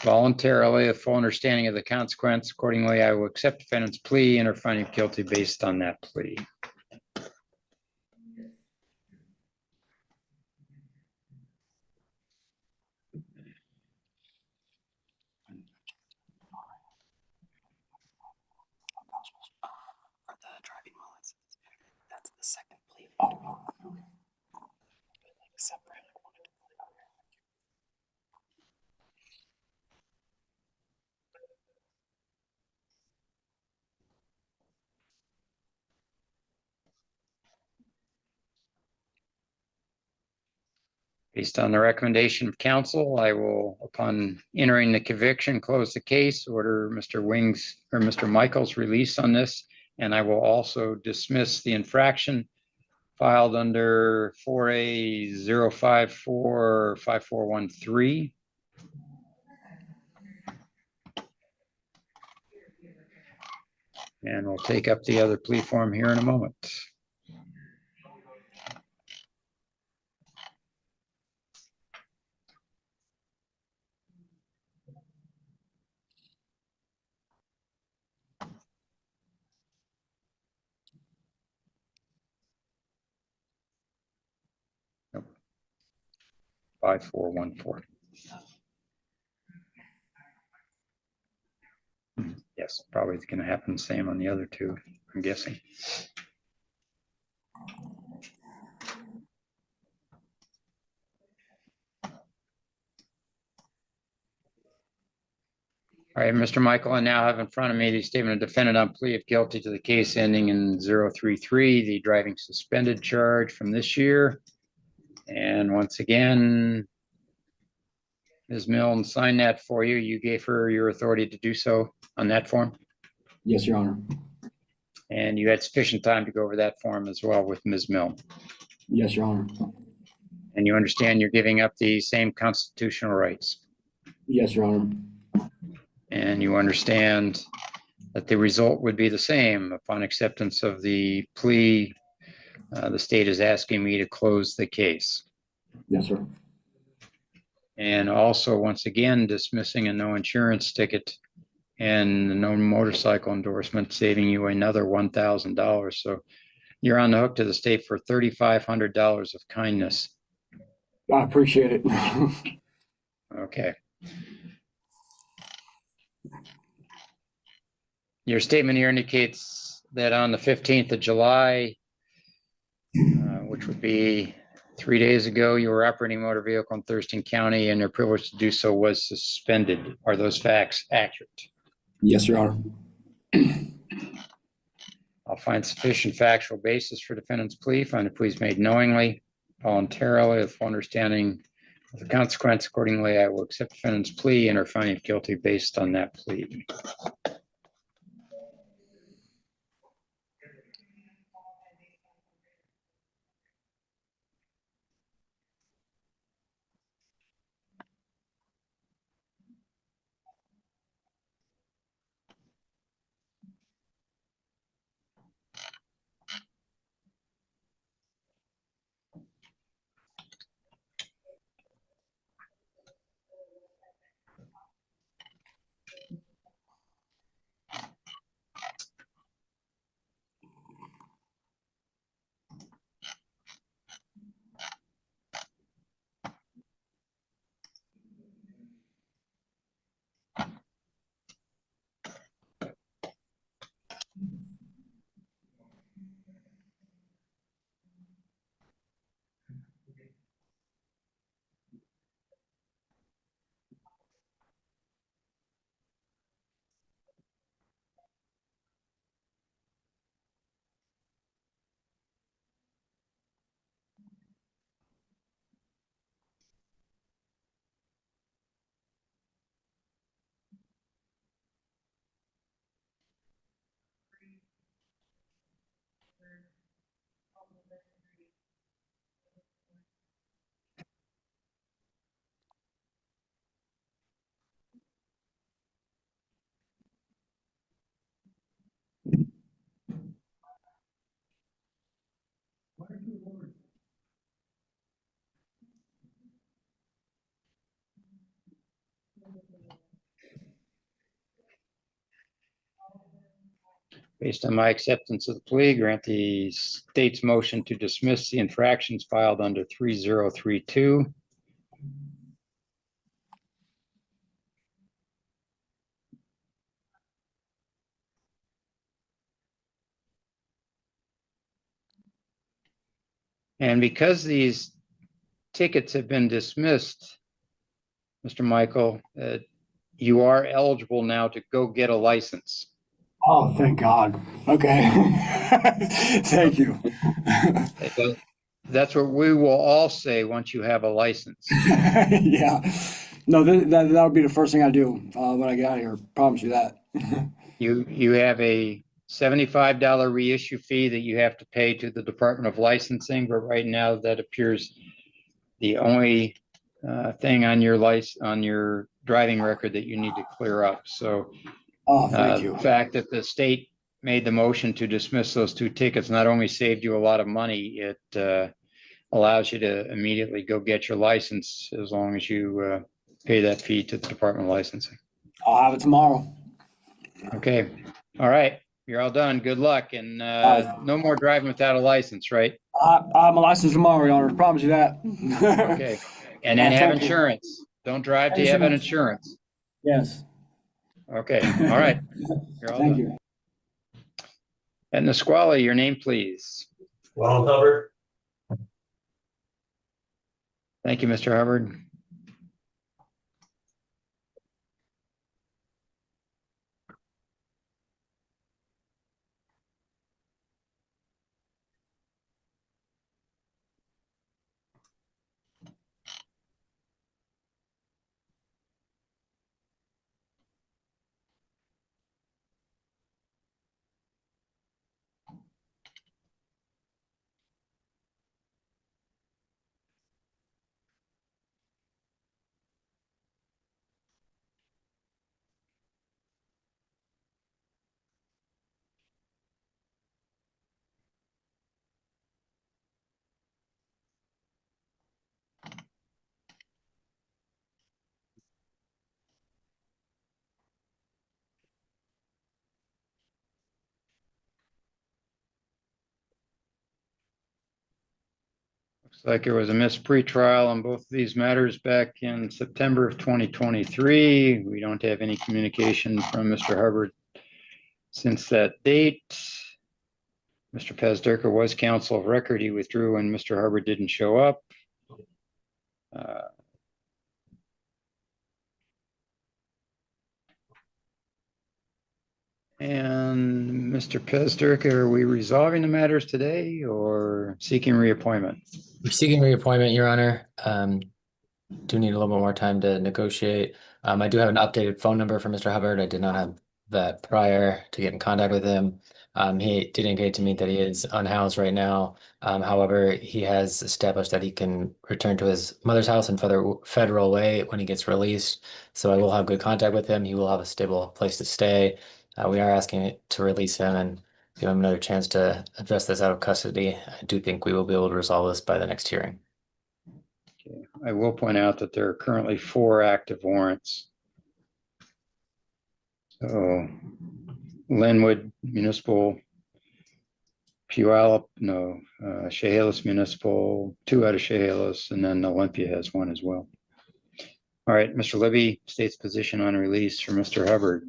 voluntarily, a full understanding of the consequence. Accordingly, I will accept defendant's plea and or find him guilty based on that plea. That's the second plea. Separate. Based on the recommendation of counsel, I will, upon entering the conviction, close the case, order Mr. Wings or Mr. Michael's release on this, and I will also dismiss the infraction filed under 4A0545413. And we'll take up the other plea form here in a moment. Nope. 5414. Yes, probably it's going to happen the same on the other two, I'm guessing. All right, Mr. Michael, I now have in front of me the statement of defendant on plea of guilty to the case ending in 033, the driving suspended charge from this year. And once again, Ms. Milne signed that for you. You gave her your authority to do so on that form. Yes, Your Honor. And you had sufficient time to go over that form as well with Ms. Milne. Yes, Your Honor. And you understand you're giving up the same constitutional rights. Yes, Your Honor. And you understand that the result would be the same upon acceptance of the plea. The state is asking me to close the case. Yes, sir. And also, once again, dismissing a no insurance ticket and the no motorcycle endorsement, saving you another $1,000. So you're on the hook to the state for $3,500 of kindness. I appreciate it. Okay. Your statement here indicates that on the 15th of July, which would be 3 days ago, you were operating a motor vehicle in Thurston County and your privilege to do so was suspended. Are those facts accurate? Yes, Your Honor. I'll find sufficient factual basis for defendant's plea. Find the plea is made knowingly, voluntarily, with full understanding of the consequence. Accordingly, I will accept defendant's plea and or finding guilty based on that plea. Based on my acceptance of the plea, grant the state's motion to dismiss the infractions filed under 3032. And because these tickets have been dismissed, Mr. Michael, you are eligible now to go get a license. Oh, thank God. Okay. Thank you. That's what we will all say once you have a license. Yeah. No, that'll be the first thing I do when I get out of here. Promise you that. You have a $75 reissue fee that you have to pay to the Department of Licensing, but right now that appears the only thing on your driving record that you need to clear up. So Oh, thank you. the fact that the state made the motion to dismiss those 2 tickets not only saved you a lot of money, it allows you to immediately go get your license as long as you pay that fee to the Department of Licensing. I'll have it tomorrow. Okay, all right, you're all done. Good luck, and right. no more driving without a license, right? I'm a license tomorrow, Your Honor. Promise you that. Okay, and then have Thank you. insurance. Don't drive till you have an insurance. Yes. Okay, all right. You're all Thank done. you. And Nisqually, your name, please. Ronald Hubbard. Thank you, Mr. Hubbard. Looks like there was a missed pretrial on both of these matters back in September of 2023. We don't have any communication from Mr. Hubbard since that date. Mr. Pazderka was counsel of record. He withdrew when Mr. Hubbard didn't show up. And Mr. Pazderka, are we resolving the matters today or seeking reappointment? We're seeking reappointment, Your Honor. Do need a little bit more time to negotiate. I do have an updated phone number for Mr. Hubbard. I did not have that prior to get in contact with him. He did indicate to me that he is unhoused right now. However, he has established that he can return to his mother's house in federal way when he gets released. So I will have good contact with him. He will have a stable place to stay. We are asking to release him and give him another chance to address this out of custody. I do think we will be able to resolve this by the next hearing. Okay. I will point out that there are currently 4 active warrants. So Linwood Municipal, Puyallup, no, Chehalis Municipal, 2 out of Chehalis, and then Olympia has 1 as well. All right, Mr. Libby, state's position on release for Mr. Hubbard.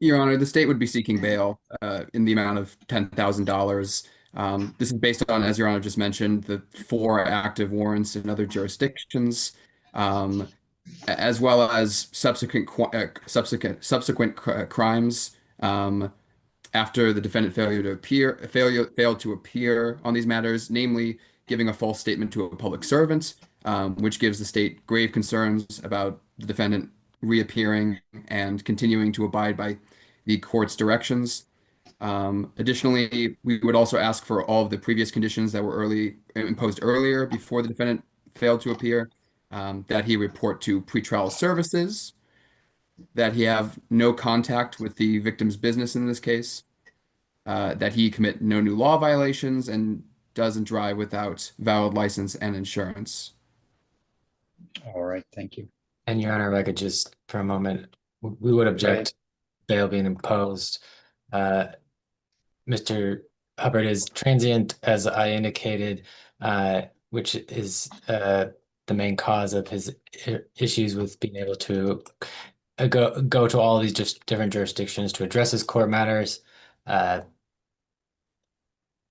Your Honor, the state would be seeking bail in the amount of $10,000. This is based on, as Your Honor just mentioned, the 4 active warrants in other jurisdictions, as well as subsequent crimes after the defendant failed to appear on these matters, namely giving a false statement to a public servant, which gives the state grave concerns about the defendant reappearing and continuing to abide by the court's directions. Additionally, we would also ask for all of the previous conditions that were imposed earlier before the defendant failed to appear, that he report to pretrial services, that he have no contact with the victim's business in this case, that he commit no new law violations, and doesn't drive without valid license and insurance. All right, thank you. And Your Honor, if I could just for a moment, we would object bail being imposed. Mr. Hubbard is transient, as I indicated, which is the main cause of his issues with being able to go to all these just different jurisdictions to address his court matters.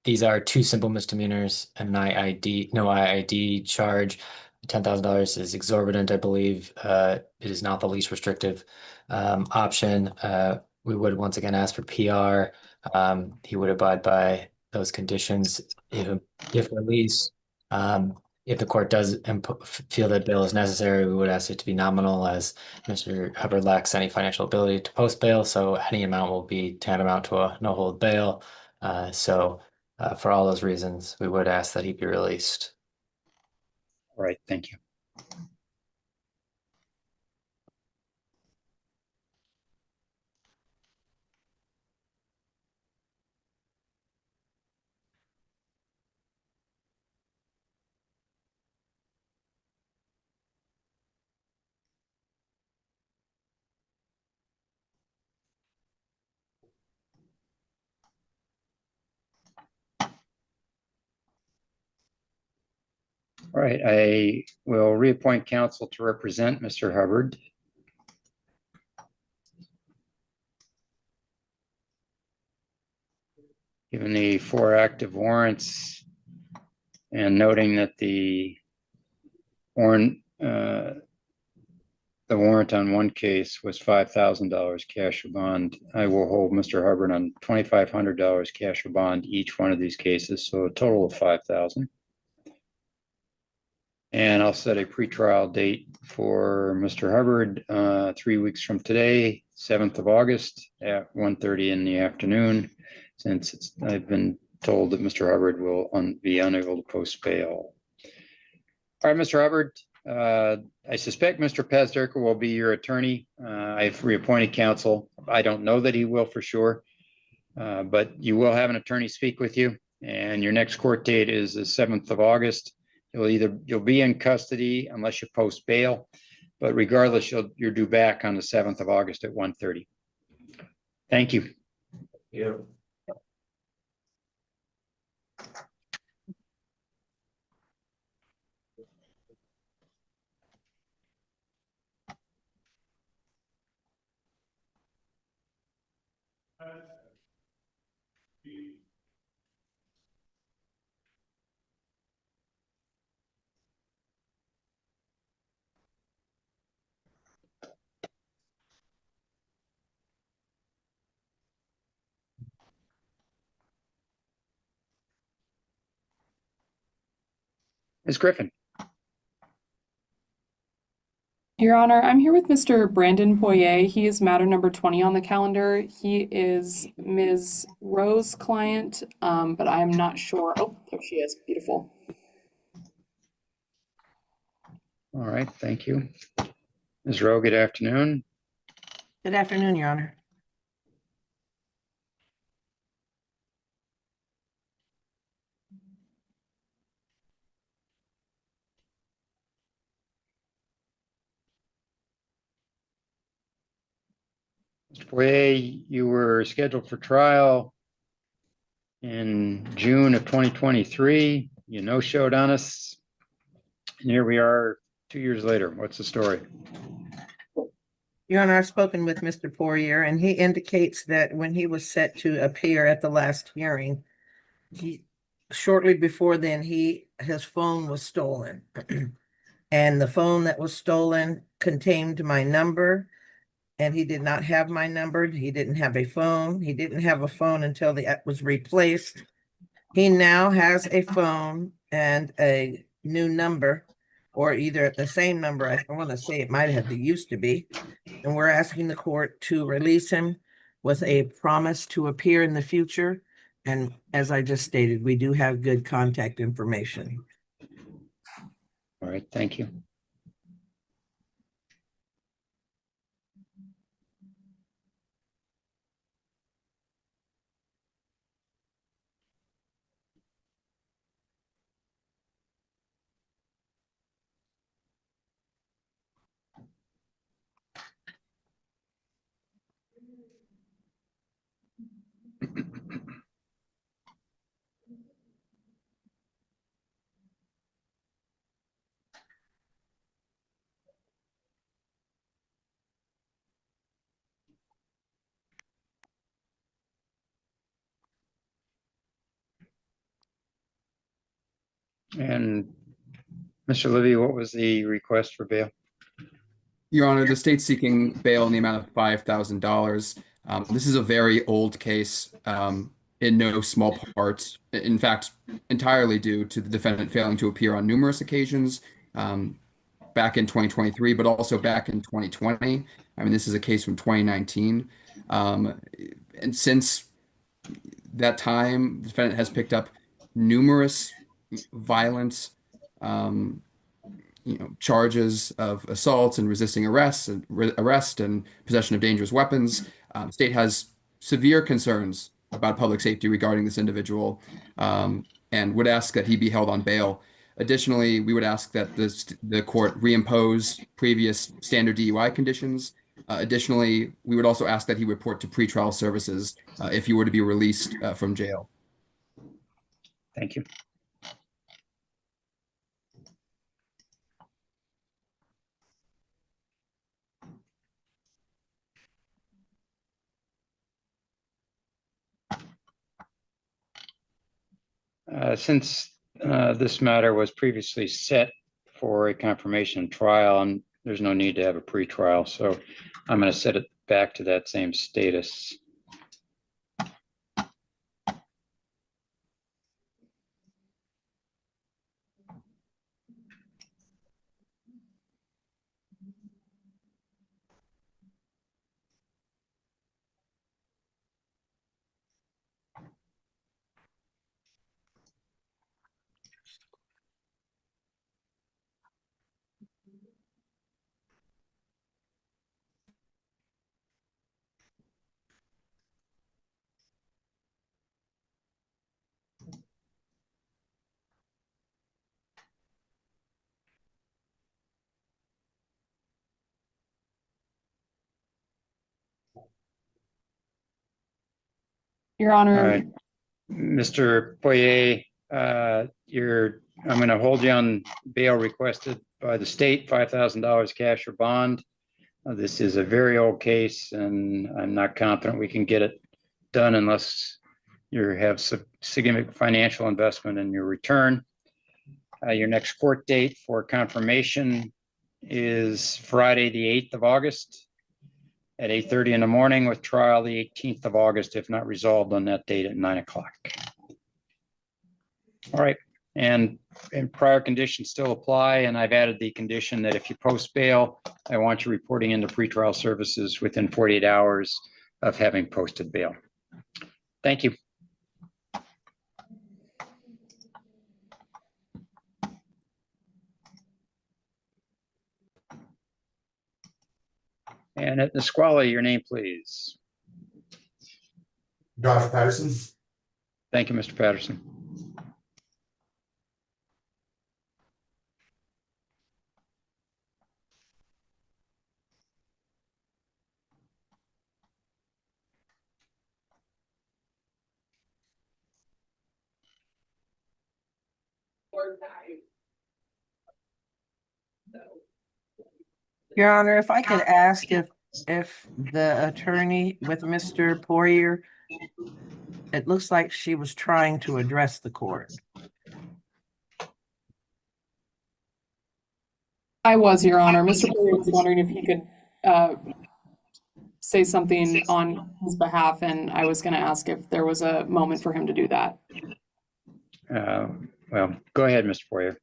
These are 2 simple misdemeanors and no IID charge. $10,000 is exorbitant, I believe. It is not the least restrictive option. We would once again ask for PR. He would abide by those conditions. If released, if the court does feel that bail is necessary, we would ask it to be nominal, as Mr. Hubbard lacks any financial ability to post bail, so any amount will be tantamount to a no hold bail. For all those reasons, we would ask that he be released. All right, thank you. All right, I will reappoint counsel to represent Mr. Hubbard. Given the 4 active warrants and noting that the warrant on one case was $5,000 cash or bond, I will hold Mr. Hubbard on $2,500 cash or bond each one of these cases, so a total of $5,000. And I'll set a pretrial date for Mr. Hubbard 3 weeks from today, 7th of August at 1:30 in the afternoon, since I've been told that Mr. Hubbard will be unable to post bail. All right, Mr. Hubbard, I suspect Mr. Pazderka will be your attorney. I've reappointed counsel. I don't know that he will for sure, but you will have an attorney speak with you, and your next court date is the 7th of August. You'll be in custody unless you post bail, but regardless, you're due back on the 7th of August at 1:30. Thank you. Yeah. Ms. Griffin. Your Honor, I'm here with Mr. Brandon Poirier. He is matter number 20 on the calendar. He is Ms. Rowe's client, but I am not sure. Oh, there she is. Beautiful. All right, thank you. Ms. Rowe, good afternoon. Good afternoon, Your Honor. Mr. Poirier, you were scheduled for trial in June of 2023. You no-showed on us. And here we are 2 years later. What's the story? Your Honor, I've spoken with Mr. Poirier, and he indicates that when he was set to appear at the last hearing, shortly before then, his phone was stolen. And the phone that was stolen contained my number, and he did not have my number. He didn't have a phone. He didn't have a phone until it was replaced. He now has a phone and a new number, or either the same number. I want to say it might have the used to be. And we're asking the court to release him with a promise to appear in the future. And as I just stated, we do have good contact information. All right, thank you. And Mr. Livy, what was the request for bail? Your Honor, the state's seeking bail in the amount of $5,000. This is a very old case. in no small part, in fact, entirely due to the defendant failing to appear on numerous occasions, back in 2023, but also back in 2020. I mean, this is a case from 2019. And since that time, the defendant has picked up numerous violent, um, charges of assault and resisting arrest and possession of dangerous weapons. State has severe concerns about public safety regarding this individual, and would ask that he be held on bail. Additionally, we would ask that the court reimpose previous standard DUI conditions. Additionally, we would also ask that he report to pretrial services if he were to be released from jail. Thank you. Since this matter was previously set for a confirmation trial, and there's no need to have a pretrial, so I'm going to set it back to that same status. Your Honor. All right, Mr. Poirier, I'm going to hold you on bail requested by the state, $5,000 cash or bond. This is a very old case, and I'm not confident we can get it done unless you have some significant financial investment in your return. Your next court date for confirmation is Friday, the 8th of August at 8:30 in the morning, with trial the 18th of August, if not resolved on that date at 9 o'clock. All right, and prior conditions still apply, and I've added the condition that if you post bail, I want you reporting into pretrial services within 48 hours of having posted bail. Thank you. And at Nisqually, your name, please. Josh Patterson. Thank you, Mr. Patterson. Your Honor, if I could ask if the attorney with Mr. Poirier, it looks like she was trying to address the court. I was, Your Honor. Mr. Poirier was wondering if he could say something on his behalf, and I was going to ask if there was a moment for him to do that. Well, go ahead, Mr. Poirier.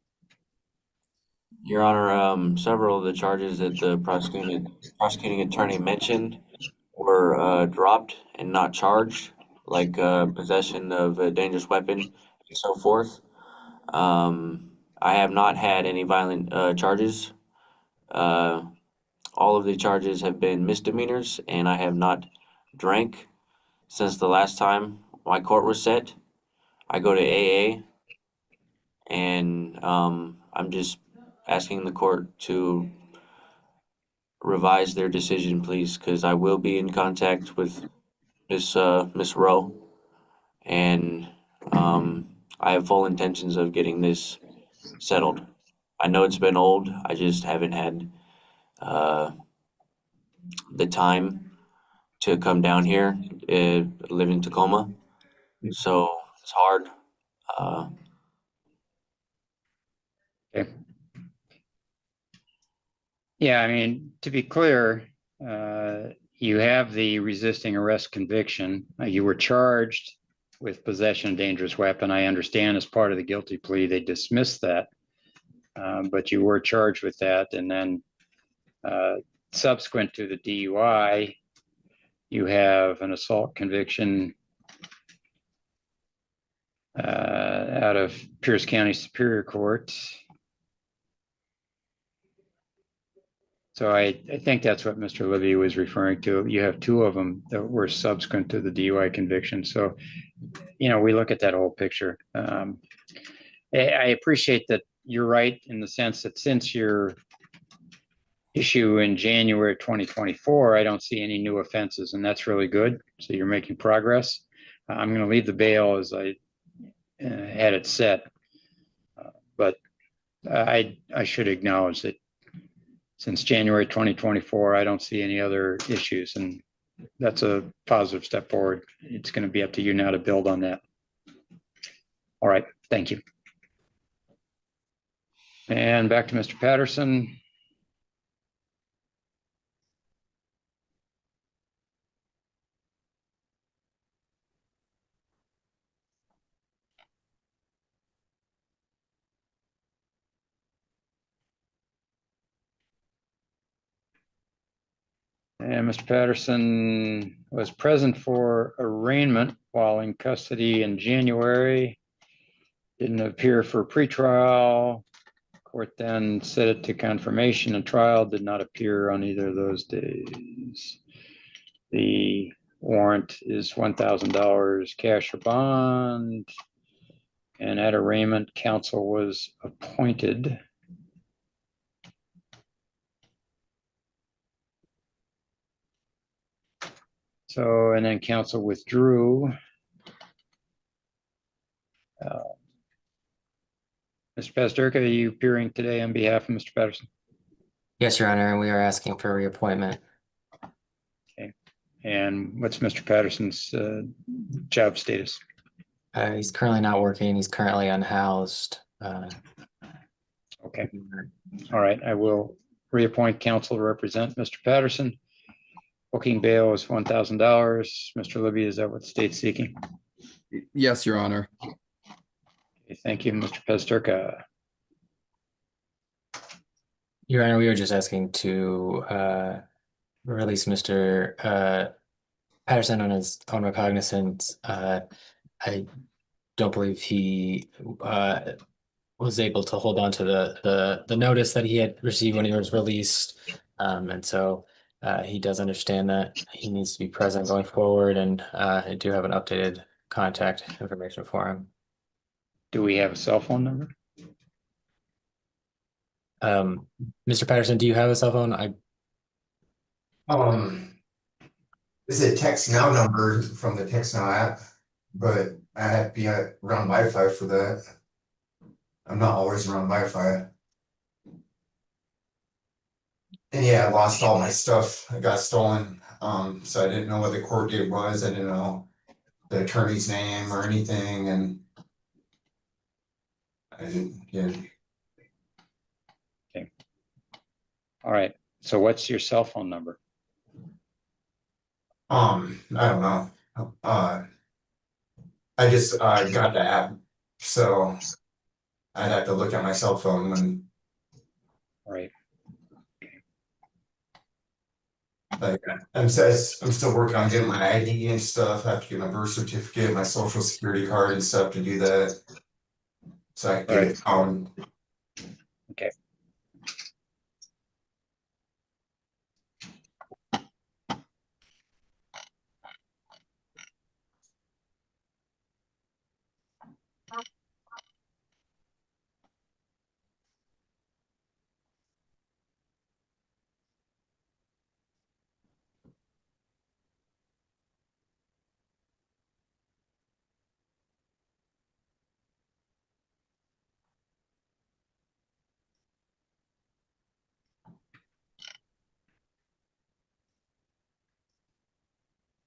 Your Honor, several of the charges that the prosecuting attorney mentioned were dropped and not charged, like possession of a dangerous weapon and so forth. I have not had any violent charges. All of the charges have been misdemeanors, and I have not drank since the last time my court was set. I go to AA, and I'm just asking the court to revise their decision, please, because I will be in contact with Miss Rowe, and I have full intentions of getting this settled. I know it's been old. I just haven't had the time to come down here, live in Tacoma, so it's hard. Okay. Yeah, I mean, to be clear, you have the resisting arrest conviction. You were charged with possession of dangerous weapon. I understand as part of the guilty plea, they dismissed that. But you were charged with that. And then subsequent to the DUI, you have an assault conviction out of Pierce County Superior Court. So I think that's what Mr. Libby was referring to. You have two of them that were subsequent to the DUI conviction. So, you know, we look at that whole picture. I appreciate that you're right in the sense that since your issue in January 2024, I don't see any new offenses, and that's really good. So you're making progress. I'm going to leave the bail as I had it set, but I should acknowledge that since January 2024, I don't see any other issues, and that's a positive step forward. It's going to be up to you now to build on that. All right, thank you. And back to Mr. Patterson. And Mr. Patterson was present for arraignment while in custody in January. Didn't appear for pretrial. Court then set it to confirmation and trial. Did not appear on either of those days. The warrant is $1,000 cash or bond. And at arraignment, counsel was appointed. So, and then counsel withdrew. Mr. Pasterka, are you appearing today on behalf of Mr. Patterson? Yes, Your Honor, and we are asking for reappointment. Okay. And what's Mr. Patterson's job status? He's currently not working. He's currently unhoused. Okay. All right. I will reappoint counsel to represent Mr. Patterson. Booking bail is $1,000. Mr. Libby, is that what the state's seeking? Yes, Your Honor. Okay, thank you, Mr. Pasterka. Your Honor, we were just asking to release Mr. Patterson on his own recognizance. I don't believe he was able to hold on to the notice that he had received when he was released. And so he does understand that he needs to be present going forward, and I do have an updated contact information for him. Do we have a cell phone number? Mr. Patterson, do you have a cell phone? This is a text now number from the text now app, but I have to be around Wi-Fi for that. I'm not always around Wi-Fi. And yeah, I lost all my stuff. It got stolen. So I didn't know what the court date was. I didn't know the attorney's name or anything, and I didn't. Yeah. Okay. All right. So what's your cell phone number? I don't know. I just got the app, so I'd have to look at my cell phone when. Right. Like I'm still working on getting my ID and stuff. I have to get my birth certificate, my social security card and stuff to do that. So I can get it on. Okay.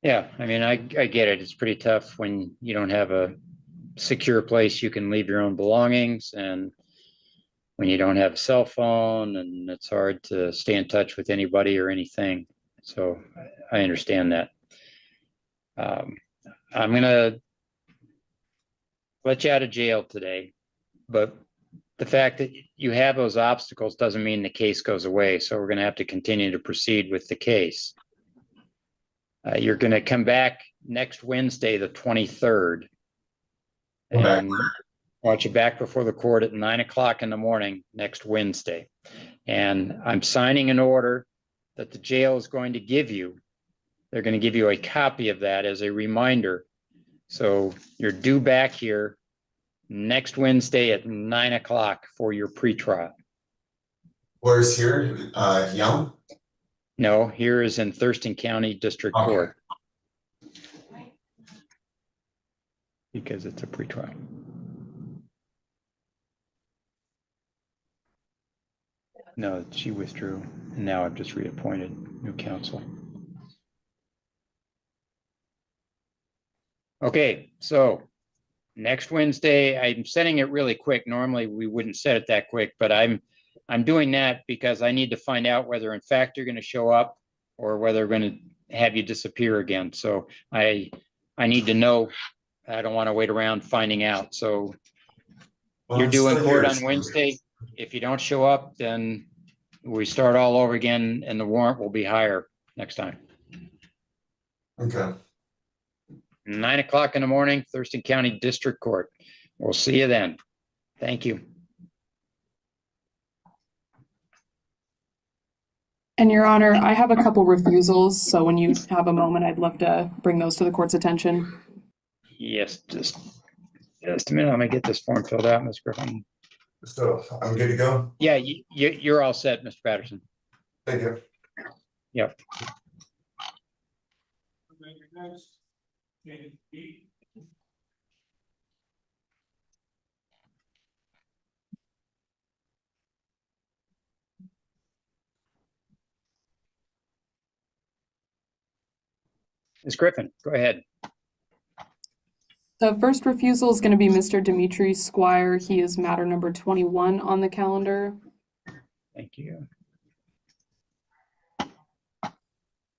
Yeah, I mean, I get it. It's pretty tough when you don't have a secure place you can leave your own belongings, and when you don't have a cell phone, and it's hard to stay in touch with anybody or anything. So I understand that. I'm gonna let you out of jail today, but the fact that you have those obstacles doesn't mean the case goes away. So we're going to have to continue to proceed with the case. You're going to come back next Wednesday, the 23rd. And watch you back before the court at 9 o'clock in the morning next Wednesday. And I'm signing an order that the jail is going to give you. They're going to give you a copy of that as a reminder. So you're due back here next Wednesday at 9 o'clock for your pretrial. Where's here? Young? No, here is in Thurston County District Court. Because it's a pretrial. No, she withdrew. And now I've just reappointed new counsel. Okay, so next Wednesday, I'm setting it really quick. Normally we wouldn't set it that quick, but I'm doing that because I need to find out whether in fact you're going to show up or whether we're going to have you disappear again. So I need to know. I don't want to wait around finding out. So you're due in court on Wednesday. If you don't show up, then we start all over again and the warrant will be higher next time. Okay. 9 o'clock in the morning, Thurston County District Court. We'll see you then. Thank you. And Your Honor, I have a couple refusals, so when you have a moment, I'd love to bring those to the court's attention. Yes, just a minute. Let me get this form filled out, Ms. Griffin. So I'm good to go? Yeah, you're all set, Mr. Patterson. Thank you. Yep. Ms. Griffin, go ahead. The first refusal is going to be Mr. Dimitri Squire. He is matter number 21 on the calendar. Thank you. All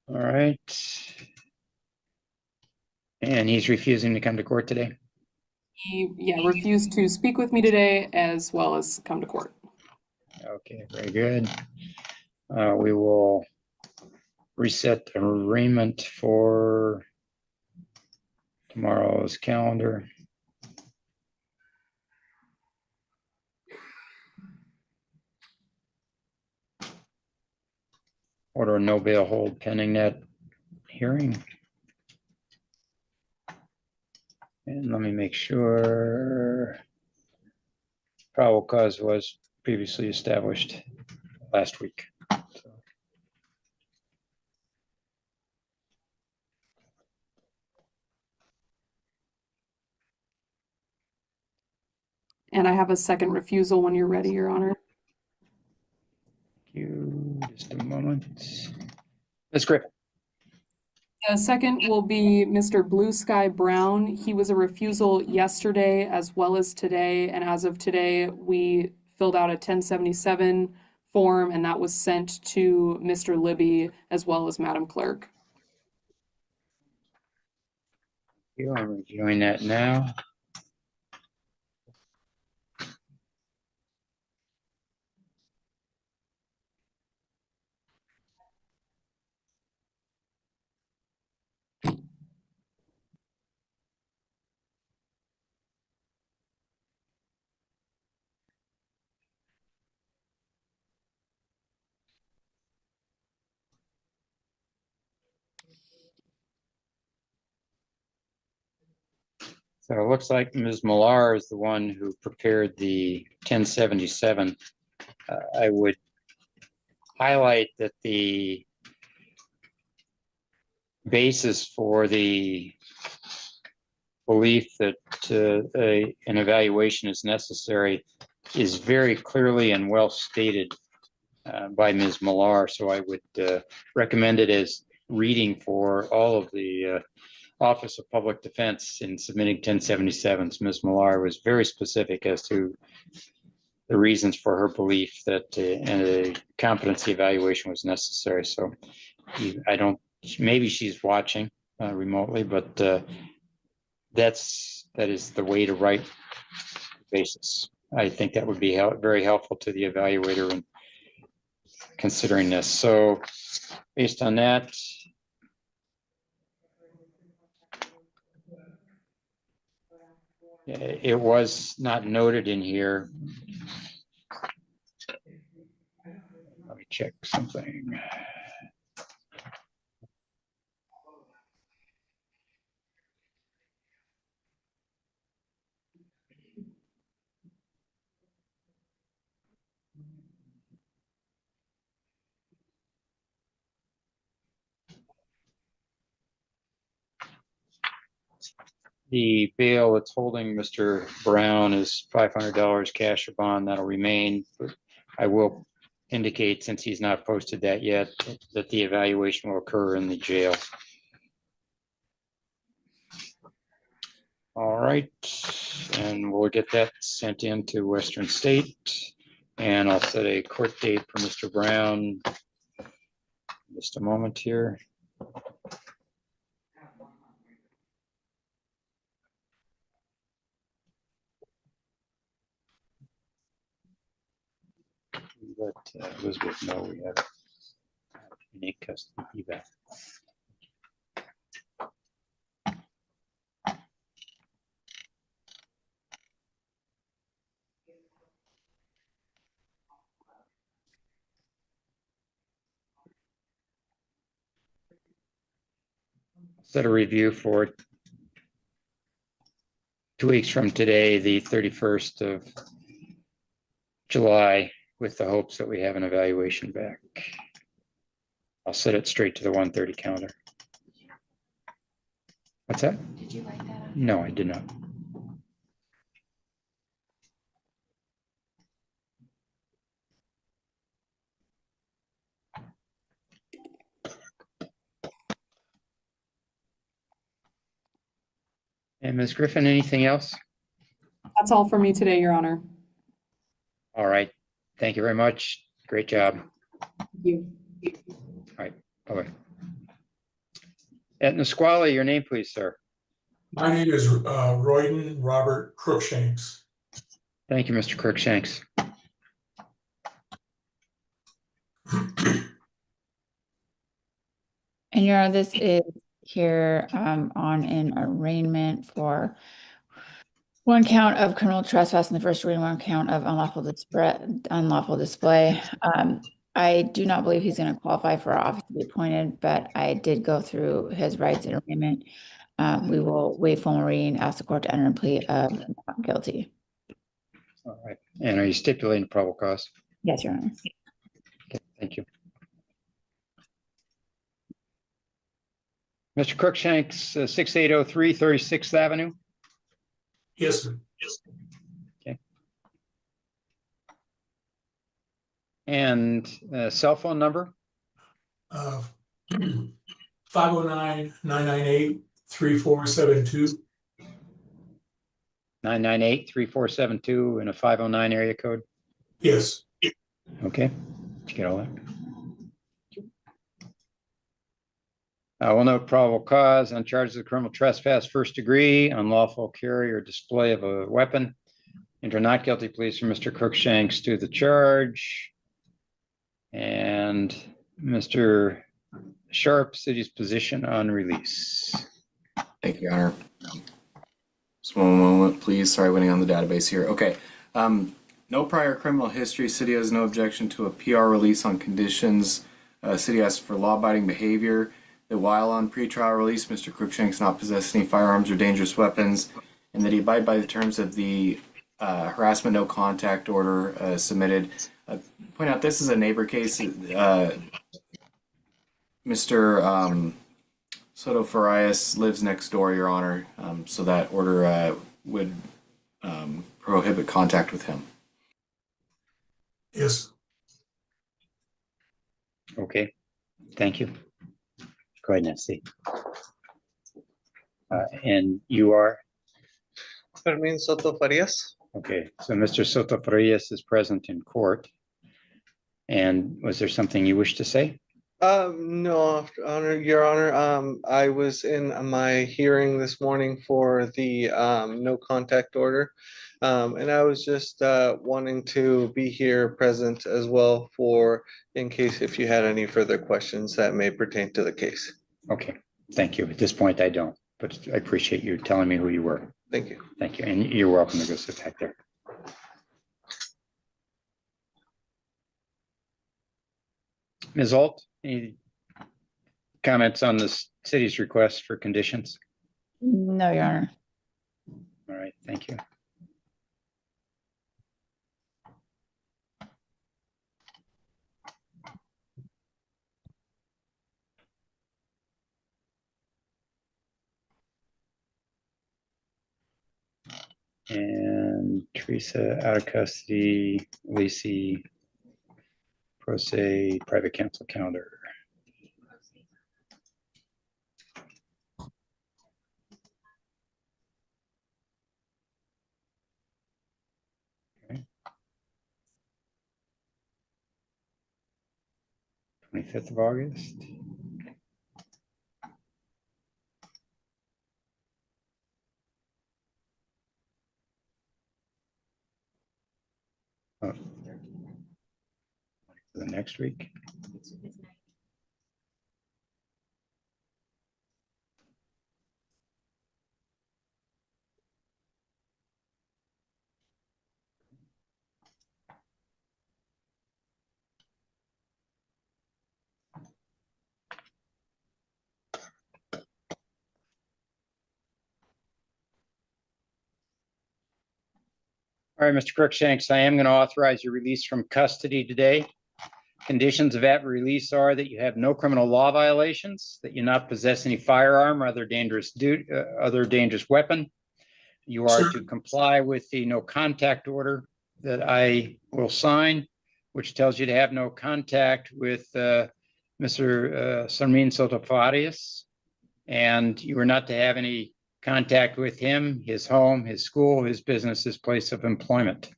right. And he's refusing to come to court today? He, refused to speak with me today as well as come to court. Okay, very good. We will reset arraignment for tomorrow's calendar. Order a no bail hold pending that hearing. And let me make sure probable cause was previously established last week. And I have a second refusal when you're ready, Your Honor. Thank you. Just a moment. Ms. Griffin. The second will be Mr. Blue Sky Brown. He was a refusal yesterday as well as today. And as of today, we filled out a 1077 form and that was sent to Mr. Libby as well as Madam Clerk. I'm reviewing that now. So it looks like Ms. Millar is the one who prepared the 1077. I would highlight that the basis for the belief that an evaluation is necessary is very clearly and well stated by Ms. Millar. So I would recommend it as reading for all of the Office of Public Defense in submitting 1077s. Ms. Millar was very specific as to the reasons for her belief that a competency evaluation was necessary. So maybe she's watching remotely, but that is the way to write basis. I think that would be very helpful to the evaluator in considering this. So based on that, it was not noted in here. Let me check something. The bail that's holding Mr. Brown is $500 cash or bond. That'll remain. But I will indicate, since he's not posted that yet, that the evaluation will occur in the jail. All right, and we'll get that sent in to Western State, and I'll set a court date for Mr. Brown. Just a moment here. Let Elizabeth know we have unique custody evac. Set a review for 2 weeks from today, the 31st of July, with the hopes that we have an evaluation back. I'll set it straight to the 1:30 calendar. What's that? Did you write that up? No, I did not. And Ms. Griffin, anything else? That's all for me today, Your Honor. All right. Thank you very much. Great job. Thank you. All right. Bye-bye. At Nisqually, your name, please, sir. My name is Royden Robert Crookshanks. Thank you, Mr. Crookshanks. And Your Honor, this is here on an arraignment for one count of criminal trespass in the first degree, one count of unlawful display. I do not believe he's going to qualify for our office to be appointed, but I did go through his rights in arraignment. We will waive formal reading, ask the court to enter a plea of not guilty. All right. And are you stipulating probable cause? Yes, Your Honor. Okay, thank you. Mr. Crookshanks, 6803 36th Avenue. Yes, sir. Okay. And cell phone number? 509-998-3472. 998-3472 and a 509 area code? Yes. Okay. Did you get all that? We'll note probable cause on charges of criminal trespass, first degree, unlawful carry or display of a weapon. Enter not guilty pleas from Mr. Crookshanks to the charge. And Mr. Sharp, city's position on release. Thank you, Your Honor. Just one moment, please. Sorry, waiting on the database here. Okay. No prior criminal history. City has no objection to a PR release on conditions. City asks for law-abiding behavior. That while on pretrial release, Mr. Crookshanks not possess any firearms or dangerous weapons, and that he abide by the terms of the harassment no contact order submitted. Point out this is a neighbor case. Mr. Soto Farias lives next door, Your Honor, so that order would prohibit contact with him. Yes. Okay, thank you. Go ahead, Nancy. And you are? Fermin Soto Farias. Okay, so Mr. Soto Farias is present in court. And was there something you wish to say? No, Your Honor. I was in my hearing this morning for the no contact order. And I was just wanting to be here present as well for in case if you had any further questions that may pertain to the case. Okay, thank you. At this point, I don't, but I appreciate you telling me who you were. Thank you. Thank you, and you're welcome to go sit back there. Ms. Alt, any comments on the city's request for conditions? No, Your Honor. All right, thank you. And Teresa out of custody, Lacey, pro se, private counsel calendar. Okay. 25th of August. Oh. The next week. All right, Mr. Crookshanks, I am going to authorize your release from custody today. Conditions of that release are that you have no criminal law violations, that you not possess any firearm or other dangerous weapon. You are to comply with the no contact order that I will sign, which tells you to have no contact with Mr. Sarmin Sotofarias, and you are not to have any contact with him, his home, his school, his business, his place of employment.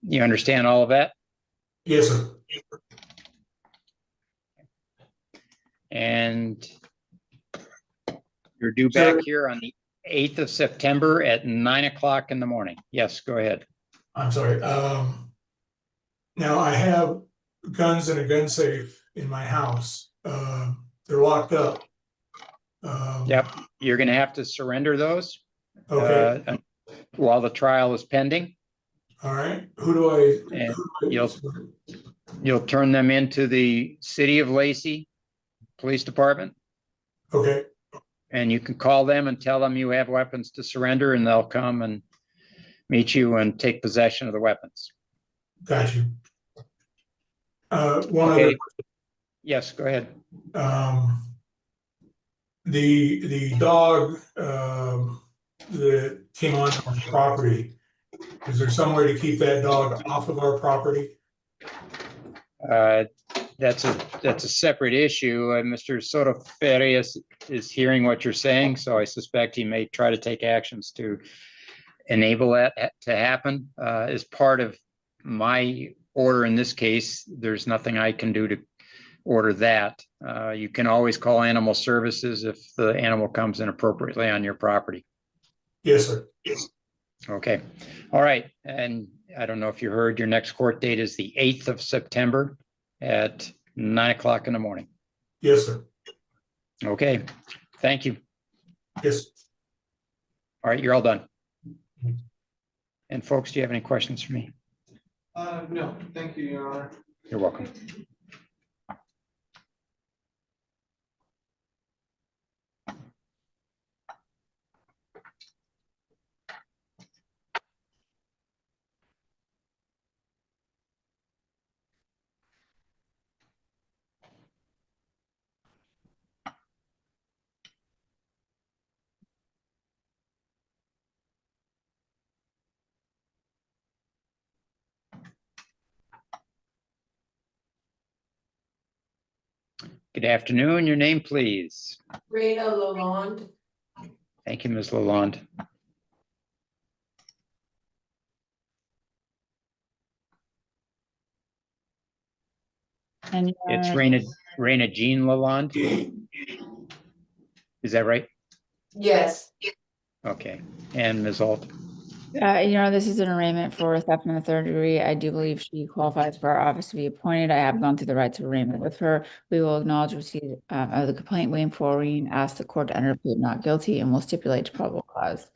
You understand all of that? Yes, sir. And you're due back here on the 8th of September at 9 o'clock in the morning. Yes, go ahead. I'm sorry. Now I have guns in a gun safe in my house. They're locked up. Yep, you're going to have to surrender those Okay. While the trial is pending. All right. Who do I? And you'll turn them into the City of Lacey Police Department. Okay. And you can call them and tell them you have weapons to surrender, and they'll come and meet you and take possession of the weapons. Got you. One other. Yes, go ahead. The dog that came onto our property, is there some way to keep that dog off of our property? That's a separate issue. Mr. Sotofarias is hearing what you're saying, so I suspect he may try to take actions to enable that to happen. As part of my order in this case, there's nothing I can do to order that. You can always call animal services if the animal comes inappropriately on your property. Yes, sir. Okay. All right. And I don't know if you heard, your next court date is the 8th of September at 9 o'clock in the morning. Yes, sir. Okay. Thank you. Yes. All right. You're all done. And folks, do you have any questions for me? No, thank you, Your Honor. You're welcome. Good afternoon. Your name, please. Rita Lalonde. Thank you, Ms. Lalonde. And It's Raina Jean Lalonde. Is that right? Yes. Okay. And Ms. Alt? This is an arraignment for theft in the third degree. I do believe she qualifies for our office to be appointed. I have gone through the rights of arraignment with her. We will acknowledge receipt of the complaint, waiting for reading, ask the court to enter a plea of not guilty, and will stipulate to probable cause.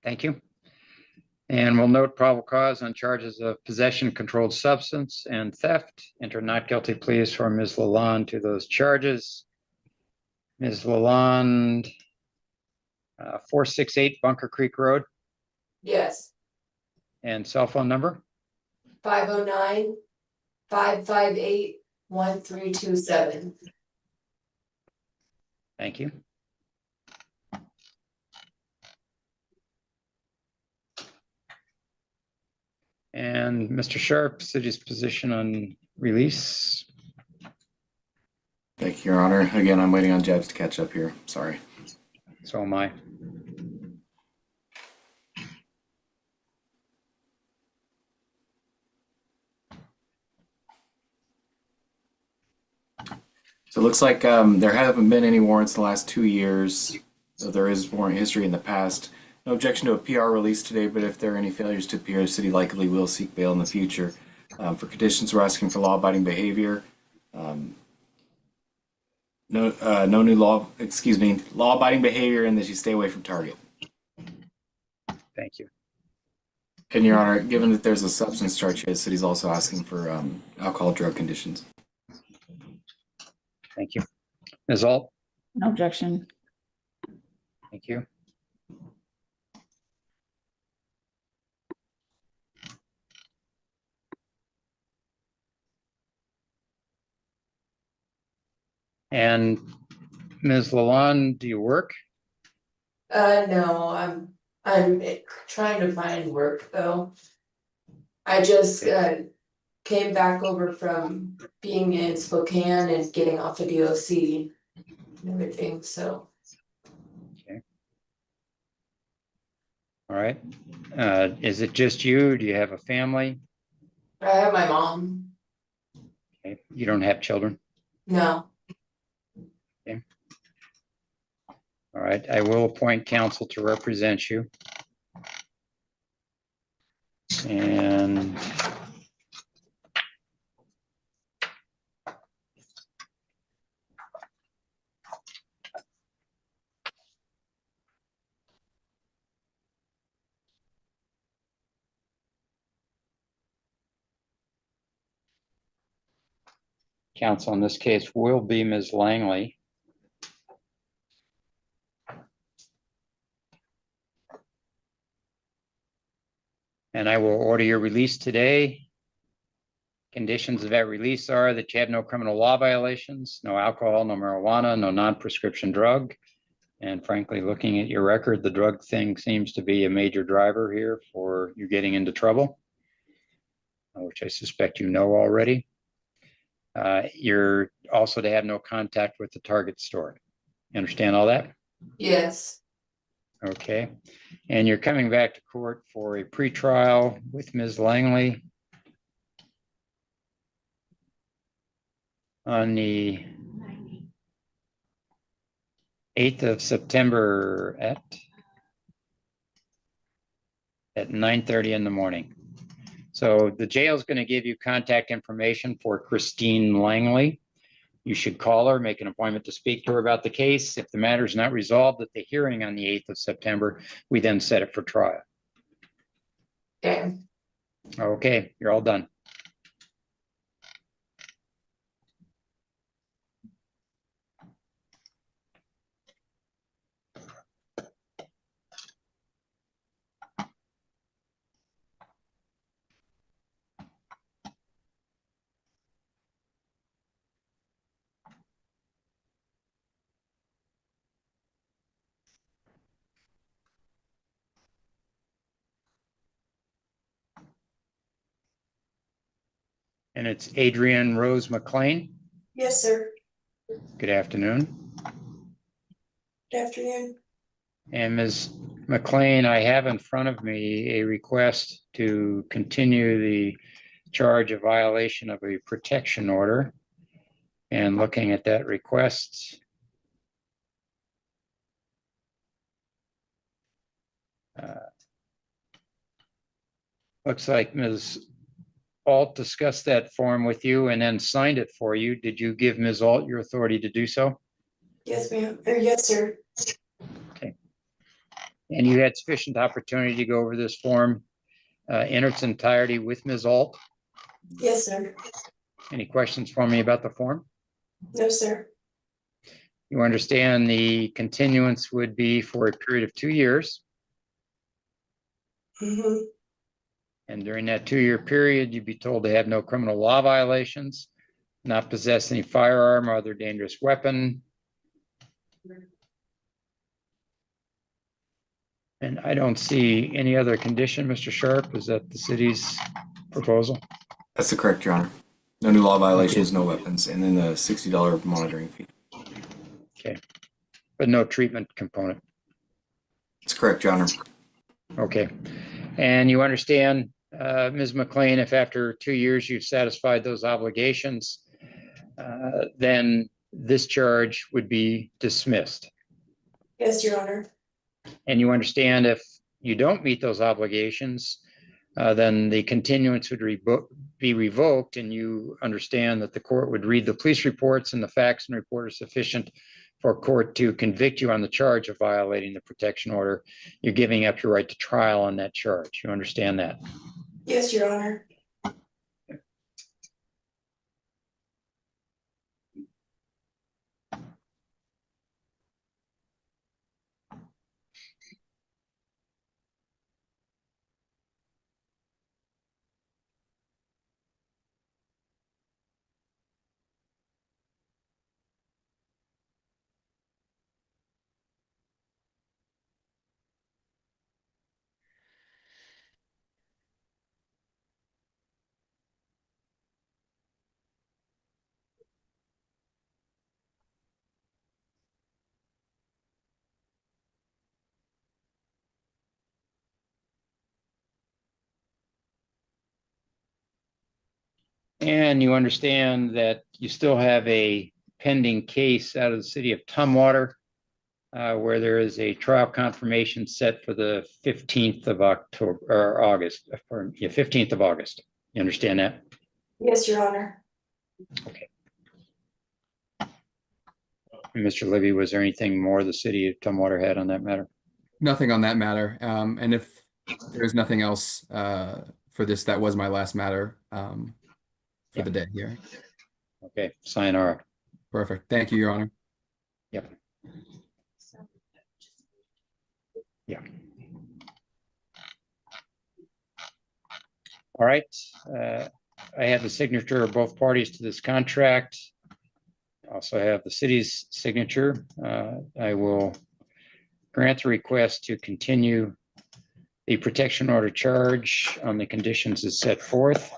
Thank you. And we'll note probable cause on charges of possession of controlled substance and theft. Enter not guilty pleas for Ms. Lalonde to those charges. Ms. Lalonde, 468 Bunker Creek Road, Yes. and cell phone number? 509-558-1327. Thank you. And Mr. Sharp, city's position on release. Thank you, Your Honor. Again, I'm waiting on Jebs to catch up here. Sorry. So am I. So it looks like there haven't been any warrants in the last 2 years, though there is warrant history in the past. No objection to a PR release today, but if there are any failures to appear, the city likely will seek bail in the future. For conditions, we're asking for law-abiding behavior. No new law-abiding behavior, and that you stay away from Target. Thank you. And Your Honor, given that there's a substance charge here, the city's also asking for alcohol drug conditions. Thank you. Ms. Alt? No objection. Thank you. And Ms. Lalonde, do you work? No, I'm trying to find work though. I just came back over from being in Spokane and getting off of DOC and everything, so. Okay. All right. Is it just you? Do you have a family? I have my mom. Okay. You don't have children? No. Okay. All right. I will appoint counsel to represent you. And counsel in this case will be Ms. Langley. And I will order your release today. Conditions of that release are that you have no criminal law violations, no alcohol, no marijuana, no non-prescription drug. And frankly, looking at your record, the drug thing seems to be a major driver here for you getting into trouble, which I suspect you know already. You're also to have no contact with the Target store. You understand all that? Yes. Okay. And you're coming back to court for a pretrial with Ms. Langley on the 8th of September at 9:30 in the morning. So the jail is going to give you contact information for Christine Langley. You should call her, make an appointment to speak to her about the case. If the matter is not resolved at the hearing on the 8th of September, we then set it for trial. Okay. Okay, you're all done. And it's Adrienne Rose McLean. Yes, sir. Good afternoon. Good afternoon. And Ms. McLean, I have in front of me a request to continue the charge a violation of a protection order. And looking at that request, looks like Ms. Alt discussed that form with you and then signed it for you. Did you give Ms. Alt your authority to do so? Yes, ma'am, or yes, sir. Okay. And you had sufficient opportunity to go over this form in its entirety with Ms. Alt? Yes, sir. Any questions for me about the form? No, sir. You understand the continuance would be for a period of 2 years. Mm-hmm. And during that 2-year period, you'd be told to have no criminal law violations, not possess any firearm or other dangerous weapon. And I don't see any other condition, Mr. Sharp. Is that the city's proposal? That's the correct, Your Honor. No new law violations, no weapons, and then the $60 monitoring fee. Okay, but no treatment component. That's correct, Your Honor. Okay, and you understand, Ms. McLean, if after 2 years you've satisfied those obligations, then this charge would be dismissed. Yes, Your Honor. And you understand if you don't meet those obligations, then the continuance would be revoked, and you understand that the court would read the police reports and the facts and report are sufficient for court to convict you on the charge of violating the protection order. You're giving up your right to trial on that charge. You understand that? Yes, Your Honor. And you understand that you still have a pending case out of the city of Tumwater, where there is a trial confirmation set for the 15th of October or August, 15th of August. You understand that? Yes, Your Honor. Okay. And Mr. Libby, was there anything more the city of Tumwater had on that matter? Nothing on that matter. And if there's nothing else for this, that was my last matter for the day here. Okay, sayonara. Perfect. Thank you, Your Honor. Yep. Yeah. All right. I have the signature of both parties to this contract. Also have the city's signature. I will grant the request to continue the protection order charge on the conditions as set forth.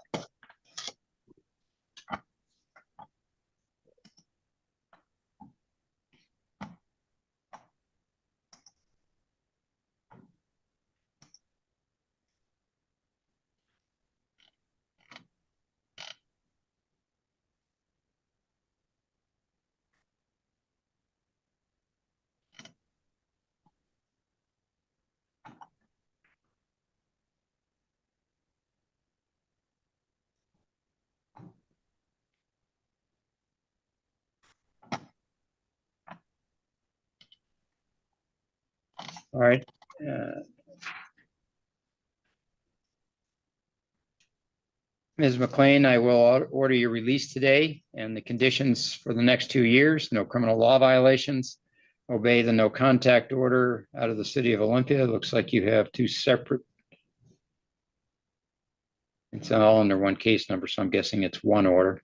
All right. Ms. McLean, I will order your release today and the conditions for the next 2 years, no criminal law violations, obey the no contact order out of the city of Olympia. It looks like you have two separate. It's all under one case number, so I'm guessing it's one order.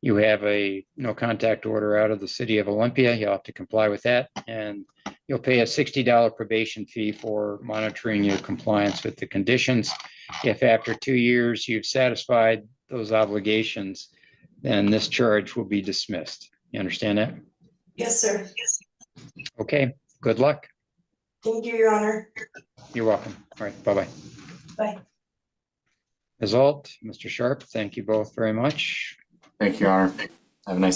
You have a no contact order out of the city of Olympia. You'll have to comply with that. And you'll pay a $60 probation fee for monitoring your compliance with the conditions. If after 2 years you've satisfied those obligations, then this charge will be dismissed. You understand that? Yes, sir. Okay, good luck. Thank you, Your Honor. You're welcome. All right, bye-bye. Bye. Ms. Alt, Mr. Sharp, thank you both very much. Thank you, Your Honor. Have a nice